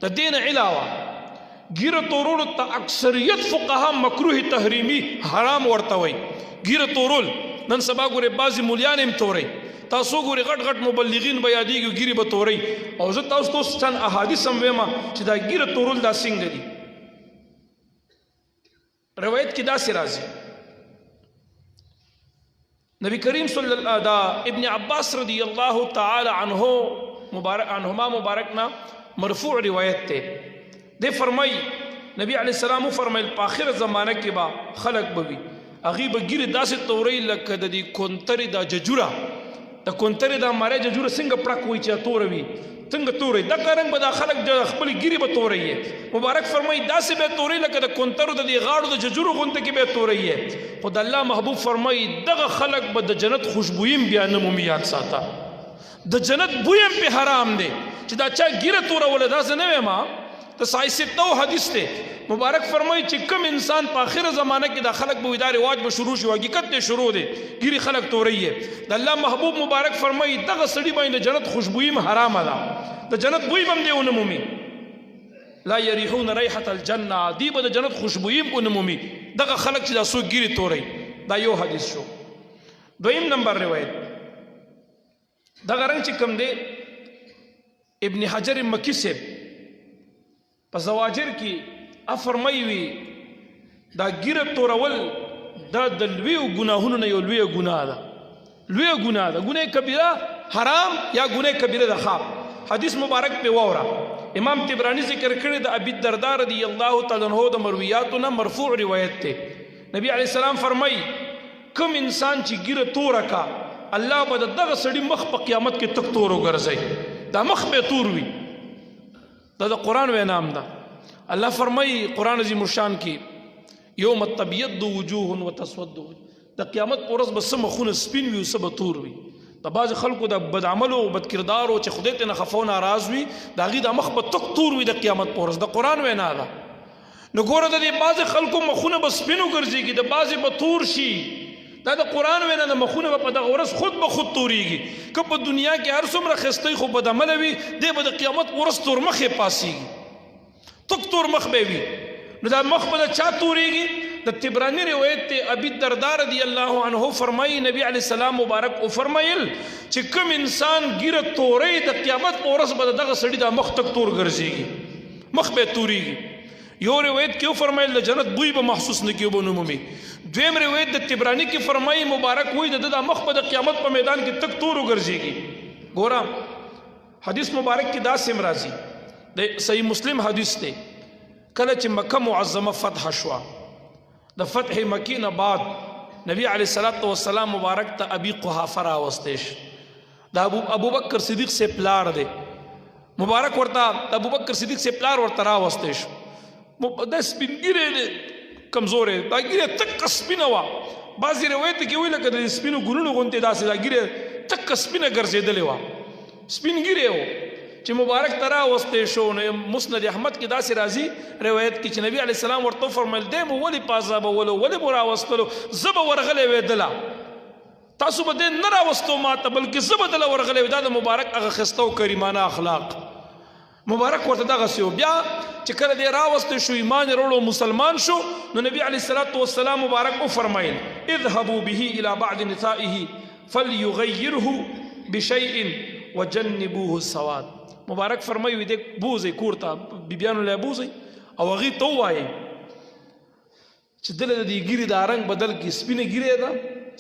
د دې نه علاوه ګیره تورولو ته اکثریت فقها مکروه تحریمی حرام ورته وایي ګیره تورول نن سبا ګورې بعضې مولیان هم تورئ تاسو ګورې غټ غټ مبلغین به یادېږي ګیرې به تورئ او زه تاسو ته چند احادیث هم ویمه چې دا ګیره تورول دا څنګه دي روایت کې داسې راځي نبی کریم صلی اللہ دا ابن عباس رضی اللہ تعالی عنہما مبارکنا مرفوع روایت تے دے فرمائی نبی علیہ السلام فرمائی پاخر زمانہ کے با خلق بوی اغیب گیر دا سے توری لکھ دا دی کنتری دا ججورا دا کنتری دا مارے ججورا سنگ پڑک ہوئی چاہ توروی تنگ توری دا کارنگ با دا خلق جا خبلی گیری با توری ہے مبارک فرمائی دا سے بے توری لکہ دا کنترو دا دی غاڑو دا ججورو گنتے کی بے توری ہے خود اللہ محبوب فرمائی دا خلق با دا جنت خوشبویم بیا نمومی یاد ساتا دا جنت بویم پہ حرام دے چی دا چاہ گیرہ تورا والا دا زنوے ماں دا سائی ستو حدیث تے مبارک فرمائی چی کم انسان پا آخر زمانہ کی دا خلق با ادار رواج با شروع شو حقیقت تے شروع دے گیری خلق تو رہی ہے دا اللہ محبوب مبارک فرمائی دا سڑی بائن دا جنت خوشبویم حرام دا دا جنت بویم ہم دے انمومی لا یریحون ریحت الجنہ دی با دا جنت خوشبویم انمومی دا خلق چی دا سو گیری تو رہی دا یو حدیث شو دویم نمبر روایت دا رنگ چی کم دے ابن حجر مکی سے پا زواجر کی افرمائی وی دا گیرت تورول دا دلویو گناہونو نا یو لویو گناہ دا لویو گناہ دا گناہ کبیرہ حرام یا گناہ کبیرہ دا خواب حدیث مبارک پہ وورا امام تبرانی ذکر کرے دا ابی الدرداء رضی اللہ تعالیٰ عنہ دا مرویاتنا مرفوع روایت تے نبی علیہ السلام فرمائی کم انسان چی گیرت تورا کا اللہ با دا سڑی مخ پا قیامت کے تک تورو گرزائی دا مخ بے توروی دا قرآن وے نام دا اللہ فرمائی قرآن عظیم الشان کی یوم التبیض وجوہ و تسود دا قیامت پورس بس مخون سپین وی و سب تور وی دا بعض خلقو دا بد عملو بد کردارو چی خودیت نخفو ناراض وی دا غی دا مخ تک تور وی دا قیامت پورس دا قرآن وے نا دا نو گورا دا دی بعض خلقو مخون بس سپینو گرزی گی دا بعض بطور شی دا قرآن وینا دا مخونه با دا ورس خود بخود توریگی که با دنیا کی هر سمر خستی خود با دا ملوی دی با دا قیامت ورس تور مخ پاسیگی تک تور مخ بیوی نو دا مخ با دا چا توریگی دا تبرانی روایت تے ابی الدرداء رضی اللہ عنہ فرمائی نبی علیہ السلام مبارک او فرمائل چی کم انسان گیر توری دا قیامت ورس با دا سڑی دا مخ تک تور گرزیگی مخ بے توریگی یو روایت کیوں فرمائل دا جنت بوئی با محسوس نکیو با نمومی دویم روایت دا تبرانی کی فرمائی مبارک ہوئی دا دا مخ دا قیامت پا میدان کی تک تورو گرزی گی گورا حدیث مبارک کی دا سمرازی دا صحیح مسلم حدیث تے کل چی مکہ معظمہ فتح شوا دا فتح مکین بعد نبی علیہ السلام مبارک تا ابی قحافہ راوستیش دا ابو بکر صدیق سے پلار دے مبارک ورطا ابو بکر صدیق سے پلار ورطا راوستیش دا سپین گیرے دے کمزور ہے دا گیرے تک سپینہ وا بعضی روایت کی ہوئی لکہ دا سپینو گنونو گنتے دا سے دا گیرے تک سپینہ گرزے دلے وا سپین گیرے ہو چی مبارک ترا وستے شو مسند احمد کی دا سے رازی روایت کی چی نبی علیہ السلام ورطو فرمائل دیم ولی پازا بولو ولی برا وستلو زب ورغلے وی دلا تاسو با دین نرا وستو ماتا بلکہ زب دلا ورغلے وی دا مبارک اغا خستو کریمانہ اخلاق مبارک ورطا دا غسیو بیا چکر دے راوست شو ایمان رولو مسلمان شو نو نبی علیہ السلام مبارک او فرمائل اذهبوا به الى بعض نسائه فليغيره بشيء وجنبوه السواد مبارک فرمائیوی دے بوزے کورتا بیبیانو لے بوزے او اغی تو آئے چھ دل دی گیری دا رنگ بدل کی سپین گیرے دا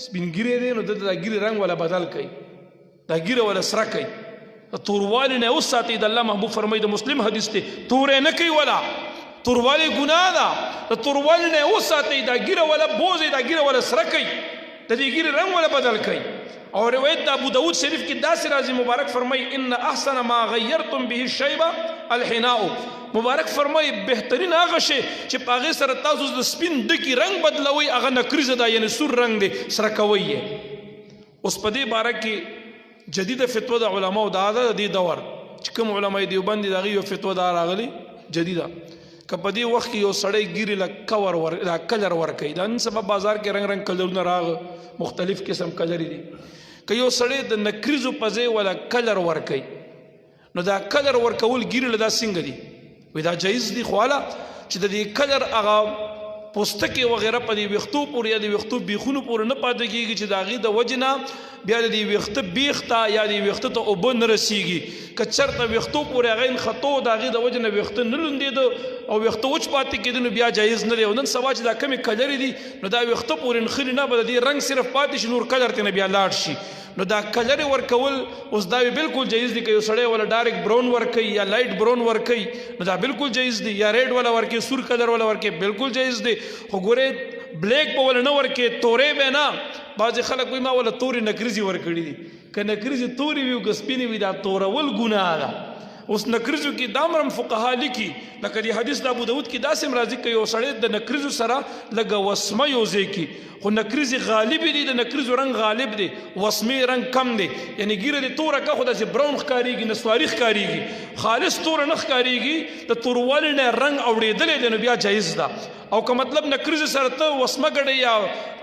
سپین گیرے دے نو دل دا گیری رنگ والا بدل کئی دا گیرے والا سرا کئی توروالی نے اس ساتی دا اللہ محبوب فرمائی دا مسلم حدیث تے تورے نکی والا توروالی گناہ دا توروالی نے اس ساتی دا گیرے والا بوزے دا گیرے والا سرا کئی دا دی گیری رنگ والا بدل کئی اور روایت دا ابو داود شریف کی دا سے رازی مبارک فرمائی ان احسن ما غیرتم به الشیبہ الحناؤ مبارک فرمائی بہترین آغا شے چھ پاغی سر تازو دا سپین دکی رنگ بدلوئی آغا نکریز دا یعنی سور رنگ دے سرکوئی ہے اس پدی بارک کی جدید فتوہ دا علماء دا دی دور چکم علماء دیوبند دا غیو فتوہ دا راغلی جدیدہ که په دې وخت کې یو سړی ګیرې له کلر ورکوي دا نن سبا بازار کې رنګ رنګ کلرونه راغه مختلف قسم کلرې دي که یو سړی د نکریزو په ځای ولا کلر ورکوي نو دا کلر ورکول ګیرې له دا څنګه دي وایي دا جایز دي خو حاله چې د دې کلر هغه پوستکې وغیره په دې ویښتو پورې یا د ویښتو بیخونو پورې نه پاتې کېږي چې د هغې د وجې نه بیا د دې ویښته بیخ ته یا د ویښته ته اوبه نه رسېږي که چېرته ویښتو پورې هغه نښتو د هغې د وجې نه ویښته نه لوندېده او ویښته وچ پاتې کېده نو بیا جایز نه دی او نن سبا چې دا کمې کلرې دي نو دا ویښته پورې نښلي نه به د دې رنګ صرف پاتې شي نور کلر ته نه بیا لاړ شي نو دا کلر ورکول اوس دا بالکل جایز دي که یو سړی ولا ډایرک براون ورکوي یا لایټ براون ورکوي نو دا بالکل جایز دي یا ریډ والا ورکوي سور کلر والا ورکوي بالکل جایز دي خو ګورې بلیک به ولا نه ورکوي تورې به نه بعضې خلک وایي ما ولا تورې نکریزې ورکړي دي که نکریزې تورې وي او که سپینې وي دا تورول ګناه ده اوس نکریزو کې دا مرم فقها لیکي لکه د حدیث د ابو داود کې داسې راځي که یو سړی د نکریزو سره لږه وسمه یوځای کړي خو نکریزې غالبې دي د نکریزو رنګ غالب دی وسمې رنګ کم دی یعنی ګیره دې توره که خو داسې براون ښکارېږي نسواري ښکارېږي خالص توره نه ښکارېږي د توروالي نه رنګ اوړېدلی دی نو بیا جایز ده او که مطلب نکریزې سره ته وسمه ګډې یا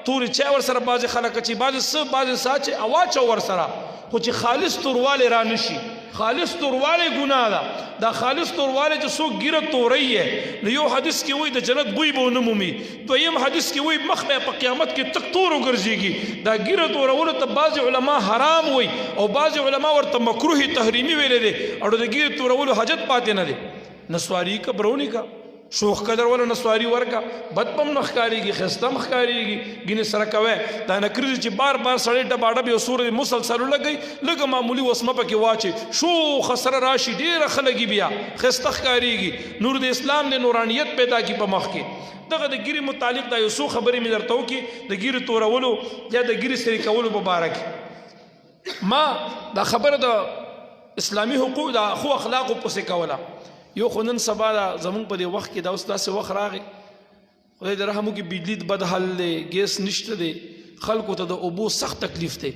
تورې چای ورسره بعضې خلک چې بعضې سا چې اواچو ورسره خو چې خالص توروالی را نشي خالص توروالی ګناه ده دا خالص توروالی چې څوک ګیره توری یې نو یو حدیث کې وایي د جنت بوی به ونه مومي دویم حدیث کې وایي مخ به په قیامت کې تک تور وګرځېږي دا ګیره تورولو ته بعضې علما حرام وایي او بعضې علما ورته مکروه تحریمي ویلی دی او د ګیرې تورولو حاجت پاتې نه دی نسواري که برونی که شوخ قدر ولا نسواری ورکا بد پم نه ښکارېږي ښایسته هم ښکارېږي ګینې سره کوی دا نکریزې چې بار بار سړی ډباډب یو سور مسلسل ولګوي لږه معمولي وسمه پکې واچي شوخه سره راشي ډېره ښه بیا ښایسته ښکارېږي نور د اسلام د نورانیت پیدا کړي په مخ کې دغه د ګیرې متعلق دا یو څو خبرې مې درته وکړي د ګیرې تورولو یا د ګیرې سري کولو په باره کې ما دا خبره د اسلامي حقوق د ښو اخلاقو پسې کوله یو خو نن سبا زمونږ په دې وخت کې دا اوس داسې وخت راغی خدای د رحم وکړي بجلي بد حل دی ګیس نشته دی خلکو ته د اوبو سخت تکلیف دی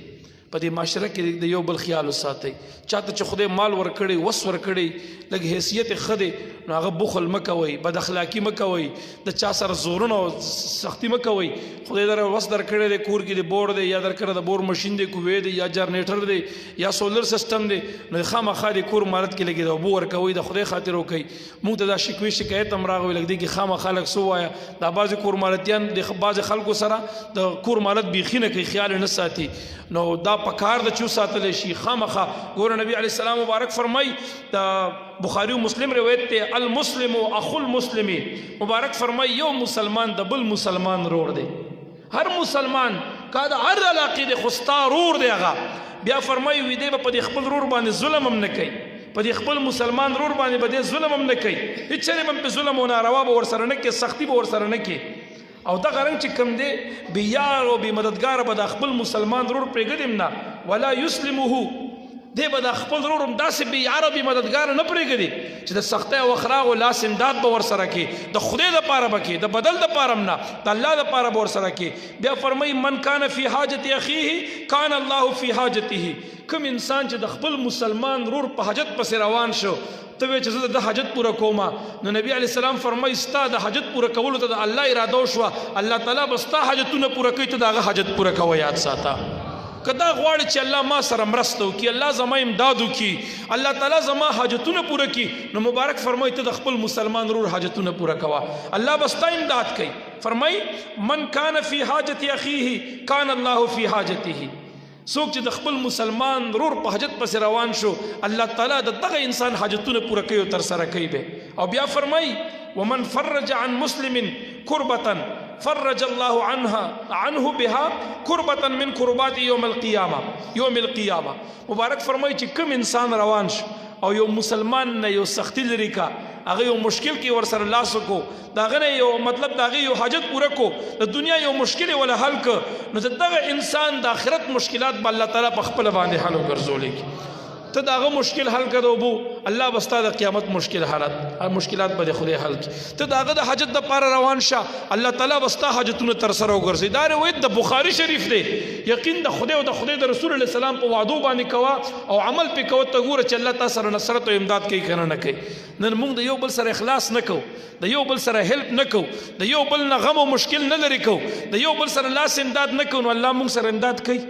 په دې معاشره کې د یو بل خیال وساتئ چاته چې خدای مال ورکړی وس ورکړی لږ حیثیت یې ښه دی نو هغه بخل مه کوئ بد اخلاقي مه کوئ د چا سره زورونه او سختي مه کوئ خدای در وس درکړی دی کور کې د بور دی یا درکړی د بور مشین دی کوې دی یا جنریټر دی یا سولر سیسټم دی نو خامخا د کور مالت کې لګي د اوبو ورکوئ د خدای خاطر وکئ موږ ته دا شکوې شکایت هم راغی لږ دی کې خامخا لږ څه ووایه دا بعضې کور مالتیان د بعضې خلکو سره د کور مالت بیخي نه کوي خیال نه ساتي نو دا پکار د چې وساتلی شي خامخا ګوره نبي علیه السلام مبارک فرمایي د بخاری و مسلم روایت ته المسلم اخو المسلم مبارک فرمایي یو مسلمان د بل مسلمان رور دی هر مسلمان کا د هر علاقې د خو ستا رور دی هغه بیا فرمایي وي دی به په دې خپل رور باندې ظلم هم نه کوي په دې خپل مسلمان رور باندې به دې ظلم هم نه کوي هېڅ چرې به په ظلم او ناروا به ورسره نه کوي سختي به ورسره نه کوي او دغه رنګ چې کوم دی بې یار او بې مددګاره به د خپل مسلمان رور پرېږدي نه ولا یسلمه دی به د خپل رور هم داسې بې یاره بې مددګاره نه پرېږدي چې د سختۍ او اخراغو لاس امداد به ورسره کړي د خدای دپاره به کړي د بدل دپاره هم نه د الله دپاره به ورسره کړي بیا فرمایي من کان فی حاجت اخیه کان الله فی حاجته کوم انسان چې د خپل مسلمان رور په حاجت پسې روان شو ته وایې چې زه د حاجت پوره کوم نو نبي علیه السلام فرمایي ستا د حاجت پوره کولو ته د الله اراده وشوه الله تعالی به ستا حاجتونه پوره کوي ته د هغه حاجت پوره کوه یاد ساته که دا غواړي چې الله ما سره مرسته وکړي الله زما امداد وکړي الله تعالی زما حاجتونه پوره کړي نو مبارک فرمایي ته د خپل مسلمان رور حاجتونه پوره کوه الله به ستا امداد کوي فرمایي من کان فی حاجت اخیه کان الله فی حاجته څوک چې د خپل مسلمان رور په حاجت پسې روان شو الله تعالی د دغه انسان حاجتونه پوره کوي او ترسره کوي به او بیا فرمایي ومن فرج عن مسلم کربة فرج الله عنه بها كربة من كربات يوم القيامة مبارک فرمایي چې کوم انسان روان شو او یو مسلمان نه یو سختی لري کا هغه یو مشکل کې ورسره لاس وکړو د هغه نه یو مطلب د هغې یو حاجت پوره کړو د دنیا یو مشکل یې ولا حل کړ نو د دغه انسان د آخرت مشکلات به الله تعالی په خپله باندې حل وګرځولی ته د هغه مشکل حل کړه بو الله به ستا د قیامت مشکلات به خدای حل کړي ته د هغه د حاجت دپاره روان شه الله تعالی به ستا حاجتونه تر سره وګرځي دا روایت د بخاري شریف دی یقین د خدای او د خدای د رسول الله سلام په وعدو باندې کوه او عمل پې کوه ته ګوره چې الله تا سره نصرت او امداد کوي که نه کوي نن موږ د یو بل سره اخلاص نه کوو د یو بل سره هیلپ نه کوو د یو بل نه غم او مشکل نه لرې کوو د یو بل سره لاس امداد نه کوو نو الله موږ سره امداد کوي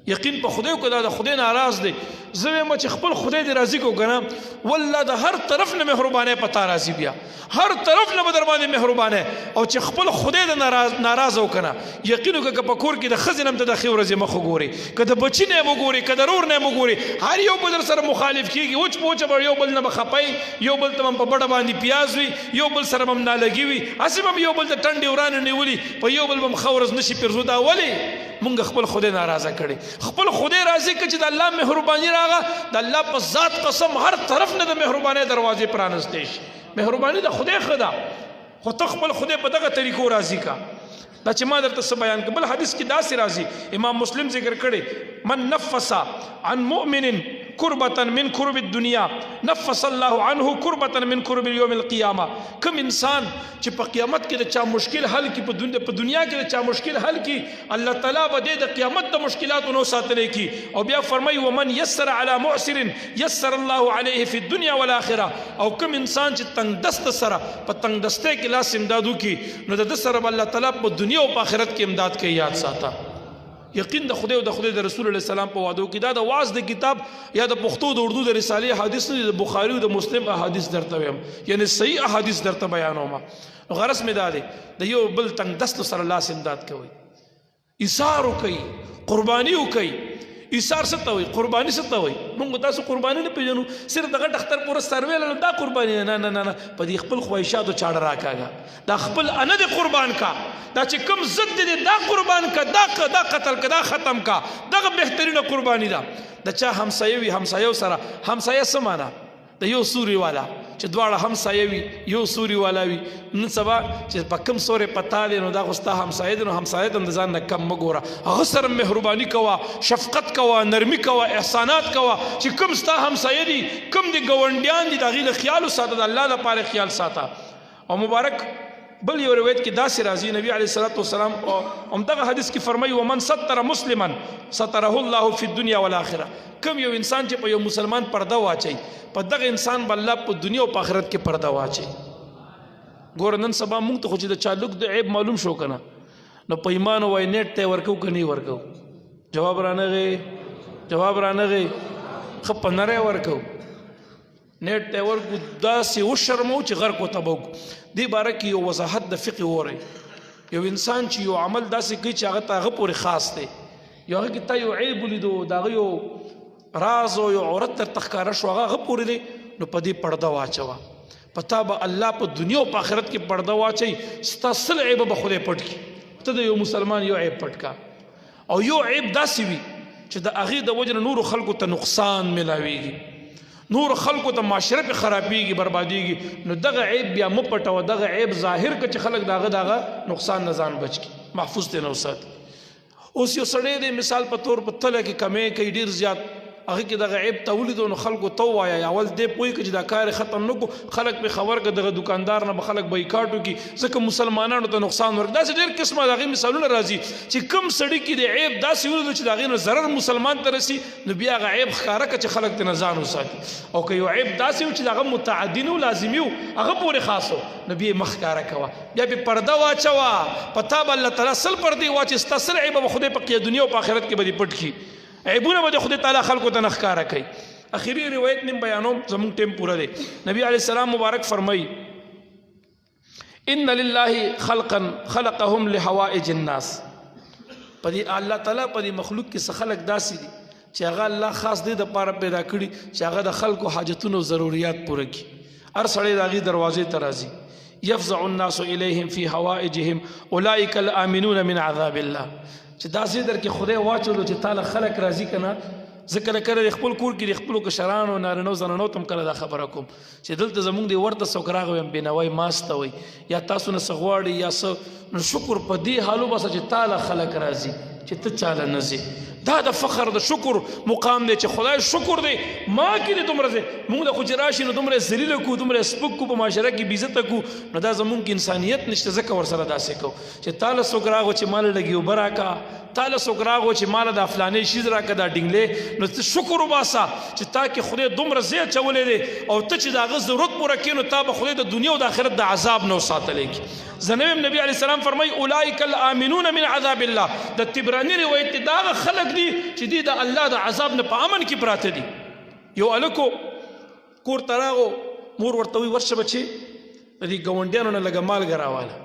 یقین په خدای کو دا د خدای ناراض دی زه وایم چې خپل خدای دې راضي کو کنه والله د هر طرف نه مهربانه پتا راضي بیا هر طرف نه بدر باندې مهربانه او چې خپل خدای د ناراض وکنه یقین وکړه په کور کې د خزنم ته د خیر ورځ مخ وګوري کده بچی نه وګوري کده رور نه وګوري هر یو بدر سره مخالف کیږي اوچ پوچ به یو بل نه بخپای یو بل ته په بڑا باندې پیاز وي یو بل سره هم نه لګي وي اسیم یو بل ته ټنډي ورانه نیولي په یو بل هم خورز نشي پرزو دا ولی مونږ خپل خدای ناراضه کړي خپل خدای راضي کړي چې د الله مهرباني راغه د الله په ذات قسم هر طرف نه د مهرباني دروازې پرانستې شي مهرباني د خدای خدا خو ته خپل خدای په دغه طریقو راضي کا دا چې ما درته څه بیان کړ بل حدیث کې داسې راځي امام مسلم ذکر کړي من نفس عن مؤمن كربة من كرب الدنيا نفس الله عنه كربة من كرب اليوم القيامة کم انسان چې په قیامت کې د چا مشکل حل کی په دنیا کې د چا مشکل حل کی الله تعالی به د قیامت د مشکلاتو نو ساتلې کی او بیا فرمایي ومن يسر على معسر يسر الله عليه في الدنيا والآخرة او کم انسان چې تنگ دست سره په تنگ دسته کې لاس امدادو کی نو د سره الله تعالی په دنیا او په آخرت کې امداد کوي یاد ساته یقین د خدای او د خدای د رسول الله سلام په وعدو کې دا د واعظ د کتاب یا د پښتو د اردو د رسالې حدیث نه د بخاری او د مسلم احادیث درته وایم یعنی صحیح احادیث درته بیانوم غرض مې دا دی د یو بل تنگ دست سره لاس امداد کوي ایثار کوي قرباني کوي ایثار څه ته وایي قرباني څه ته وایي موږ تاسو قرباني نه پیژنو صرف دغه ډاکټر پوره سروې لاله دا قرباني نه نه نه په دې خپل خواهشاتو چاړه راکاږه دا خپل انه دې قربان کا دا چې کم ضد دې دا قربان کا دا قتل کا دا ختم کا دغه بهترینه قرباني ده د چا همسایه وي همسایو سره همسایه څه معنا د یو سوري والا چې دواړه همسایه وي یو سوري والا وي نن سبا چې په کم سورې پتا دی نو دا خو ستا همسایه دی نو همسایه ته د ځان نه کم مه ګوره هغه سره مهرباني کوه شفقت کوه نرمي کوه احسانات کوه چې کم ستا همسایه دي کم دي ګاونډیان دي د هغې له خیال وساته د الله لپاره خیال ساته او مبارک بل یو روایت کې داسې راځي نبی علیه الصلاة والسلام همدغه حدیث کې فرمایي ومن ستر مسلما ستره الله فی الدنیا والآخره کم یو انسان چې په یو مسلمان پرده واچي په دغه انسان به الله په دنیا او په آخرت کې پرده واچي ګوره نن سبا موږ ته خو چې د چا لږ د عیب معلوم شو که نه نو په ایمان وایي نیټ ته یې ورکوو که نه یې ورکوو جواب رانغی ښه په نری ورکوو نیټ ته ورکو داسې وشرمو چې غرق ورته به وکړو دې باره کې یو وضاحت د فقه وری یو انسان چې یو عمل داسې کوي چې هغه ته هغه پورې خاص دی یو هغه کې تا یو عیب ولیدو د هغه یو راز او یو عورت درته ښکاره شو هغه پورې دی نو په دې پرده واچوه په تا به الله په دنیا او په آخرت کې پرده واچوي ستا سل عیبه به خدای پټ کړي ته د یو مسلمان یو عیب پټ کا او یو عیب داسې وي چې د هغې د وجې نه نورو خلکو ته نقصان ملاویږي نور خلکو ته معاشره پې خرابېږي بربادېږي نو دغه عیب بیا مه پټوه دغه عیب ظاهر که چې خلک د هغه نقصان نه ځان بچ کړي محفوظ دی نه وساتي اوس یو سړی دی مثال په طور په تله کې کمی کوي ډېر زیات هغه کې دغه عیب ته ولیدو نو خلکو ته ووایه اول دې پوه کړه چې دا کار ختم نه کړو خلک پې خبر کړه دغه دکاندار نه به خلک بایکاټ وکړي ځکه مسلمانانو ته نقصان ورکړي داسې ډېر قسمه د هغې مثالونه راځي چې کوم سړي کې د عیب داسې ولیدو چې د هغې نه ضرر مسلمان ته رسي نو بیا هغه عیب ښکاره کړه چې خلک ترې نه ځان وساتي او که یو عیب داسې و چې د هغه متعدي نه و لازمي و هغه پورې خاص و نو بیا یې مخ ښکاره کوه بیا پې پرده واچوه په تا به الله تعالی سل پردې واچي ستا سل عیبه به خدای په دنیا او په آخرت کې به دې پټ کړي عیبونه به د خدای تعالی خلکو ته نه ښکاره کوي اخري روایت نیم بیانوم زموږ ټیم پوره دی نبی علیه السلام مبارک فرمایي ان لله خلقا خلقهم لحوائج الناس په دې الله تعالی په دې مخلوق کې څه خلق داسې دي چې هغه الله خاص دې دپاره پیدا کړي چې هغه د خلکو حاجتونو او ضروریات پوره کړي هر سړی د هغې دروازې ته راځي یفزع الناس الیهم فی حوائجهم اولئک الآمنون من عذاب الله چې داسې در کې خدای واچولو چې تاله خلک راځي که نه زه کله کله د خپل کور کې د خپلو کشرانو نارینو زنانو ته هم کله دا خبره کوم چې دلته زموږ د ورته څوک راغی ویم بینوی ماسته وی یا تاسو نه څه غواړي یا څه نو شکر په دې حالو بسه چې تاله خلک راځي چې ته چاله نه ځې دا د فخر د شکر مقام دی چې خدای شکر دی ما کې دی دومره دی مونږ د خو چې راشي نو دومره ذلیله کو دومره سپک کو په معاشره کې بېعزته کو نو دا زمونږ کې انسانیت نشته ځکه ورسره داسې کوو چې تاله څوک راغو چې مال لګي اوبه راکړه تاله څوک راغو چې ماله دا فلانې شیز راکړه دا ډینګلې نو ته شکر وباسه چې تا کې خدای دومره ځای اچولی دی او ته چې د هغه ضرورت پوره کړې نو تا به خدای د دنیا او د آخرت د عذاب نه وساتلی کړي زه نه ویم نبي علیه السلام فرمایي اولئک الامنون من عذاب الله د طبراني روایت دی دا هغه خلک دي چې دوی د الله د عذاب نه په امن کې پراته دي یو هلکو کور ته راغو مور ورته وایي ورشه بچې د دې ګاونډیانو نه لږه مالګه راواله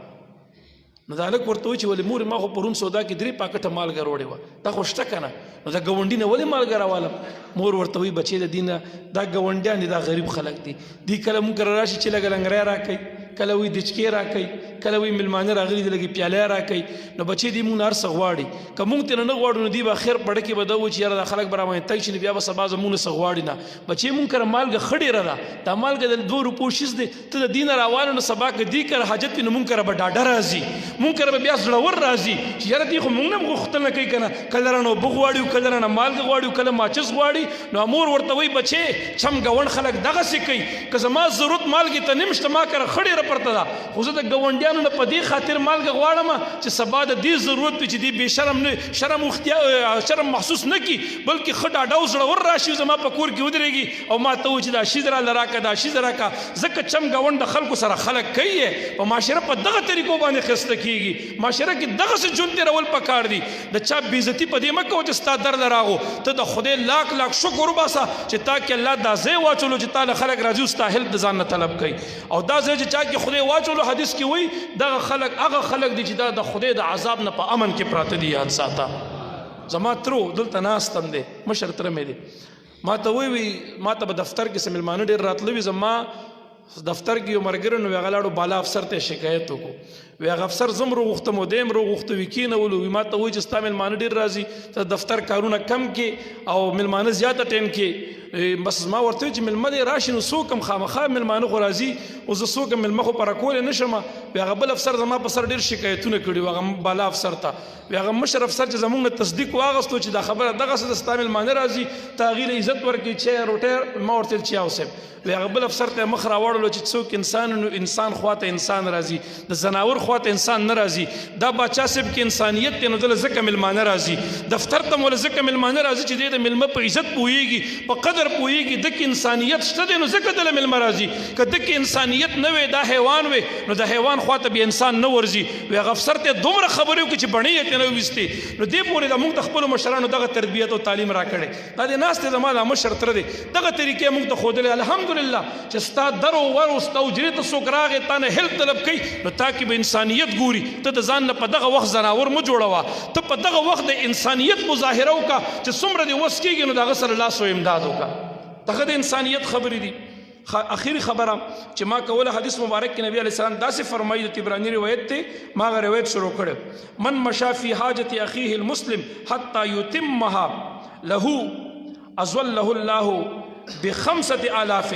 نو دا هلک ورته وایي چې ولې مور ما خو پرون سودا کې 3 پاکټه مالګه روړې وه دا خو شته که نه نو دا ګاونډي نه ولې مالګه راوالم مور ورته وایي بچې د دې نه دا ګاونډیان دي دا غریب خلک دي دوی کله مونږ کره راشي چې لږه لنګری راکوي کله وایي دچکې راکوي کله وایي مېلمانه راغلي دي لږې پیالی راکوي نو بچې دي مونږ نه هر څه غواړي که مونږ ترې نه غواړو نو دوی به خیر پړه کې به دا وایي چې یاره دا خلک به راباندې تنګ شي نو بیا به سبا زمونږ نه څه غواړي نه بچې مونږ کره مالګه ښه ډېره ده دا مالګه د 2 روپو شیز دی ته د دې نه راواله نو سبا که دوی کره حاجت وي نو مونږ کره به ډاډه راځي مونږ کره به بیا زړور راځي چې یاره دوی خو مونږ نه هم غوښتل نه کوي که نه کله رانه اوبه غواړي کله رانه مالګه غواړي کله ماچس غواړي نو مور ورته وایي بچې چم ګاونډ خلک دغسې کوي که زما ضرورت مالګې ته نیم شته ما کره ښه ډېره پرته ده خو زه د ګاونډیانو نه په دې خاطر مالګه غواړم چې سبا د دې ضرورت وي چې دوی بې شرم نه شرم محسوس نه کړي بلکې ښه ډاډه او زړور راشي زما په کور کې ودرېږي او ما ته وایي چې دا شیز راله راکړه دا شیز راکړه ځکه چم ګاونډ د خلکو سره خلک کوي په معاشره په دغه طریقو باندې ښایسته کېږي معاشره کې دغسې ژوند تېرول پکار دي د چا بېعزتي په دې مه کوه چې ستا درد راغو ته د خدای لاک لاک شکر وباسه چې تا کې الله دا ځای واچولو چې تا له خلک راځي او ستا هیلپ د ځان نه طلب کوي او دا ځای چې چا کې خدای واچولو حدیث کې وایي دغه خلک هغه خلک دي چې دا د خدای د عذاب نه په امن کې پراته دي یاد ساته زما ترو دلته ناست هم دی مشر تره مې دی ما ته وایي ما ته به دفتر کې څه مېلمانه ډېر راتلي وي زما دفتر کې یو ملګری نو هغه لاړو بالا افسر ته شکایت وکړو وی هغه افسر زم روغوښتم او دیم روغوښته وي کېنولو وي ما ته وایي چې ستا مېلمانه ډېر راځي ته دفتر کارونه کم کې او مېلمانه زیات اټین کې بس ما ورته وایي چې مېلمه دی راشي نو څوک هم خامخا مېلمانه خو راځي او زه څوک هم مېلمه خو پره کولی نه شم وی هغه بل افسر زما په سر ډېر شکایتونه کړي وو هغه بالا افسر ته وی هغه مشر افسر چې زموږ نه تصدیق واغستو چې دا خبره دغسې د ستا مېلمانه راځي ته هغې له عزت ورکړي چای روټۍ ما ورته ویل چې یاو صاحب وی هغه بل افسر ته مخ راوړلو چې څوک انسان نو انسان خواته انسان راځي د زناور خواته انسان نه راځي دا باچا صاحب کې انسانیت دی نو دله ځکه مېلمانه راځي دفتر ته موله ځکه مېلمانه راځي چې دی د مېلمه په عزت پوهېږي په قدر پوهېږي ده کې انسانیت شته دی نو ځکه دله مېلمه راځي که ده کې انسانیت نه وی دا حیوان وی نو د حیوان خواته بیا انسان نه ورځي وی هغه افسر ته دومره خبرې وکړي چې بڼې یې ترې نه وویستې نو دې پورې د موږ د خپلو مشرانو دغه تربیت او تعلیم راکړی دا د ناست دی زما دا مشر تره دی دغه طریقې موږ ته ښودلی الحمدلله چې ستا درو ورو ستا حجرې ته څوک راغی تا نه هیلپ طلب کوي نو تا کې به انسانیت ګوري ته د ځان نه په دغه وخت زناور مه جوړوه ته په دغه وخت د انسانیت مظاهره وکړه چې څومره دې وس کېږي نو د هغه سره لاس و امداد وکړه دغه د انسانیت خبرې دي اخیری خبره چې ما کوله حدیث مبارک کې نبی علیه السلام داسې فرمایي د طبراني روایت دی ما هغه روایت شروع کړی من مشا فی حاجت اخیه المسلم حتی یتمها له اظله الله ب5,000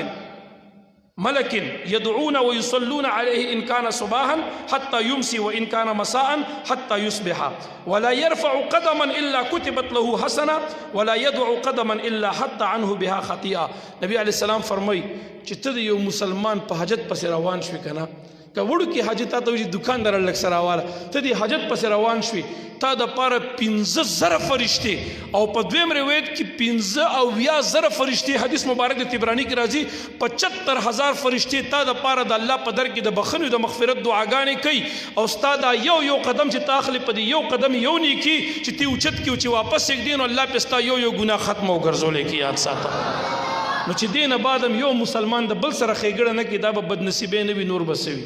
ملك يدعون ويصلون عليه إن كان صباحا حتى يمسي وإن كان مساء حتى يصبح ولا يرفع قدما إلا كتبت له حسنة ولا يدع قدما إلا حتى عنه بها خطيئة نبي عليه السلام فرمي چې ته د یو مسلمان په حاجت پسې روان شوي که نه که وړوکې حاجت تا ته وایي چې دوکاندار لږ څه راواله ته د حاجت پسې روان شوي تا دپاره 15,000 فرشتې او په دویم روایت کې 15,000 فرشتې حدیث مبارک د طبراني کې راځي 75,000 فرشتې تا دپاره د الله په در کې د بخښنې د مغفرت دعاګانې کوي او ستا دا یو قدم چې تا اخلي په دې یو قدم یو نیکي چې تی اوچت کړي او چې واپس یږدي نو الله پې ستا یو ګناه ختم او ګرځولی کې یاد ساته نو چې دې نه بعد هم یو مسلمان د بل سره ښېګړه نه کړي دا به بدنصیبۍ نه وي نور به څه وي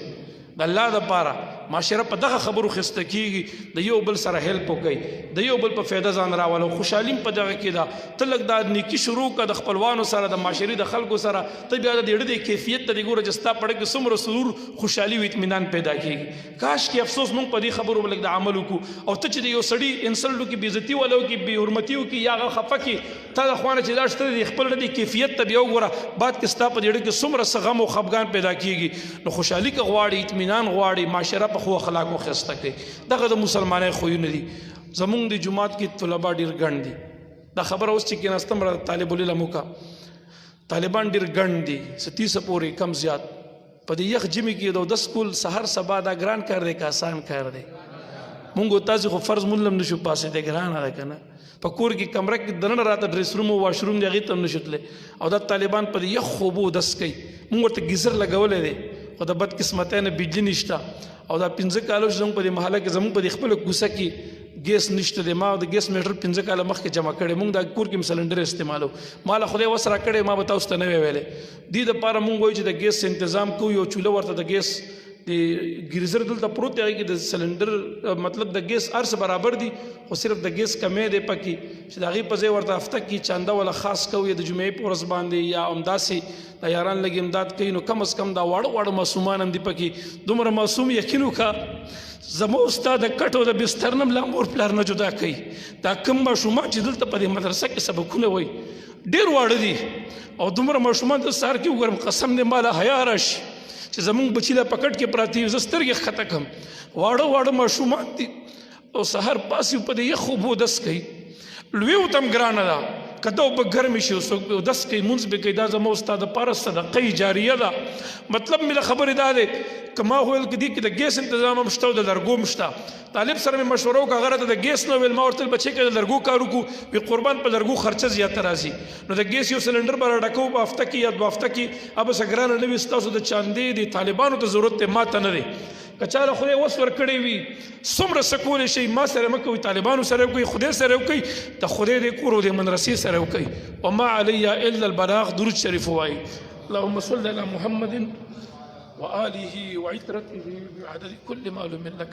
د الله دپاره معاشره په دغه خبرو خسته کېږي د یو بل سره هیلپ وکړئ د یو بل په فایده ځان راولو خوشحالي په دغه کې ده ته لږ دا نیکي شروع کړه د خپلوانو سره د معاشرې د خلکو سره ته بیا د دې د کیفیت ته دې ګوره چې ستا په ډګه کې څومره سرور خوشحالي او اطمینان پیدا کېږي کاش کې افسوس موږ په دې خبرو لږ د عمل وکړو او ته چې د یو سړي انسلټ وکړي بېعزتي وله وکړي بې حرمتي وکړي یا هغه خفه کړي تا د خوانه چې دا شته دی خپل د کیفیت ته بیا وګوره بعد کې ستا په دې کې څومره څه غم او خفګان پیدا کېږي نو خوشحالي که غواړي اطمینان غواړي معاشره په ښو اخلاقو ښایسته کوي دغه د مسلمانۍ خویونه دي زمونږ د جومات کې طلبا ډېر ګڼ دي دا خبره اوس چې کېناستم را طالب العلم وکړه طالبان ډېر ګڼ دي 30 پورې کم زیات په دې یخ جمي کې د سکول سحر سبا دا ګران کار دی که آسان کار دی مونږ تاسو خو فرض مونږ نشو پاسې دی ګرانه ده که نه په کور کې کمره کې دننه راته ډریس روم او واش روم دی هغې ته هم نشو تللی او دا طالبان په دې یخ خوبو دس کوي مونږ ورته ګیزر لګولی دی خو د بدقسمتۍ نه بجلي نشته او دا 15 کالو چې زموږ په دې محله کې زموږ په دې خپله کوڅه کې ګیس نشته دی ما د ګیس میټر 15 کاله مخکې جمع کړی مونږ دا کور کې سلنډر استعمالو ماله خدای وس را کړی ما به تاسو ته نه وی ویلی دې دپاره مونږ وایو چې د ګیس تنظام کوو یو چوله ورته د ګیس د ګریزر دلته پروت دی هغې کې د سلنډر مطلب د ګیس هر څه برابر دي خو صرف د ګیس کمی دی پکې چې د هغې په ځای ورته هفته کې چانده والا خاص کوو یا د جمعې په ورځ باندې یا همداسې د یاران لږ امداد کوي نو کم از کم دا واړه واړه معصومان هم دي پکې دومره معصوم یقین وکړه زموږ ستا د کټ او د بستر نه لا مور پلار نه جدا کوي دا کوم ماشومان چې دلته په دې مدرسه کې سبقونه وایي ډېر واړه دي او دومره ماشومان د سهار کې وګورم قسم دې ماله حیا راشي چې زمونږ بچي دا په کټ کې پراته وي زه سترګې ښکته کړم واړه واړه ماشومان دي او سهار پاسې په دې یخ اوبو دس کوي لوی ورته هم ګرانه ده که دا اوبه ګرمې شي او څوک به دس کوي مونځ به کوي دا زما ستا دپاره صدقه جاریه ده مطلب مې د خبرې دا دی که ما ویل که دې کې د ګیس انتظام هم شته او د لرګو هم شته طالب سره مې مشوره وکړه هغه راته د ګیس نه ویل ما ورته ویل بچې که د لرګو کار وکړو وي قربان په لرګو خرچه زیاته راځي نو د ګیس یو سلنډر به راډکوو په هفته کې یا 2 هفته کې ابه څه ګرانه نه وي ستاسو د چاندې د طالبانو ته ضرورت دی ما ته نه دی که چا له خدای وس ورکړی وي څومره څه کولی شئ ما سره مه کوئ طالبانو سره وکوئ خدای سره وکوئ د خدای د کور او د مدرسې سره وکوئ وما علی الا البلاغ درود شریف ووایئ اللهم صل علی محمد وآله وعترته بعدد كل معلوم لك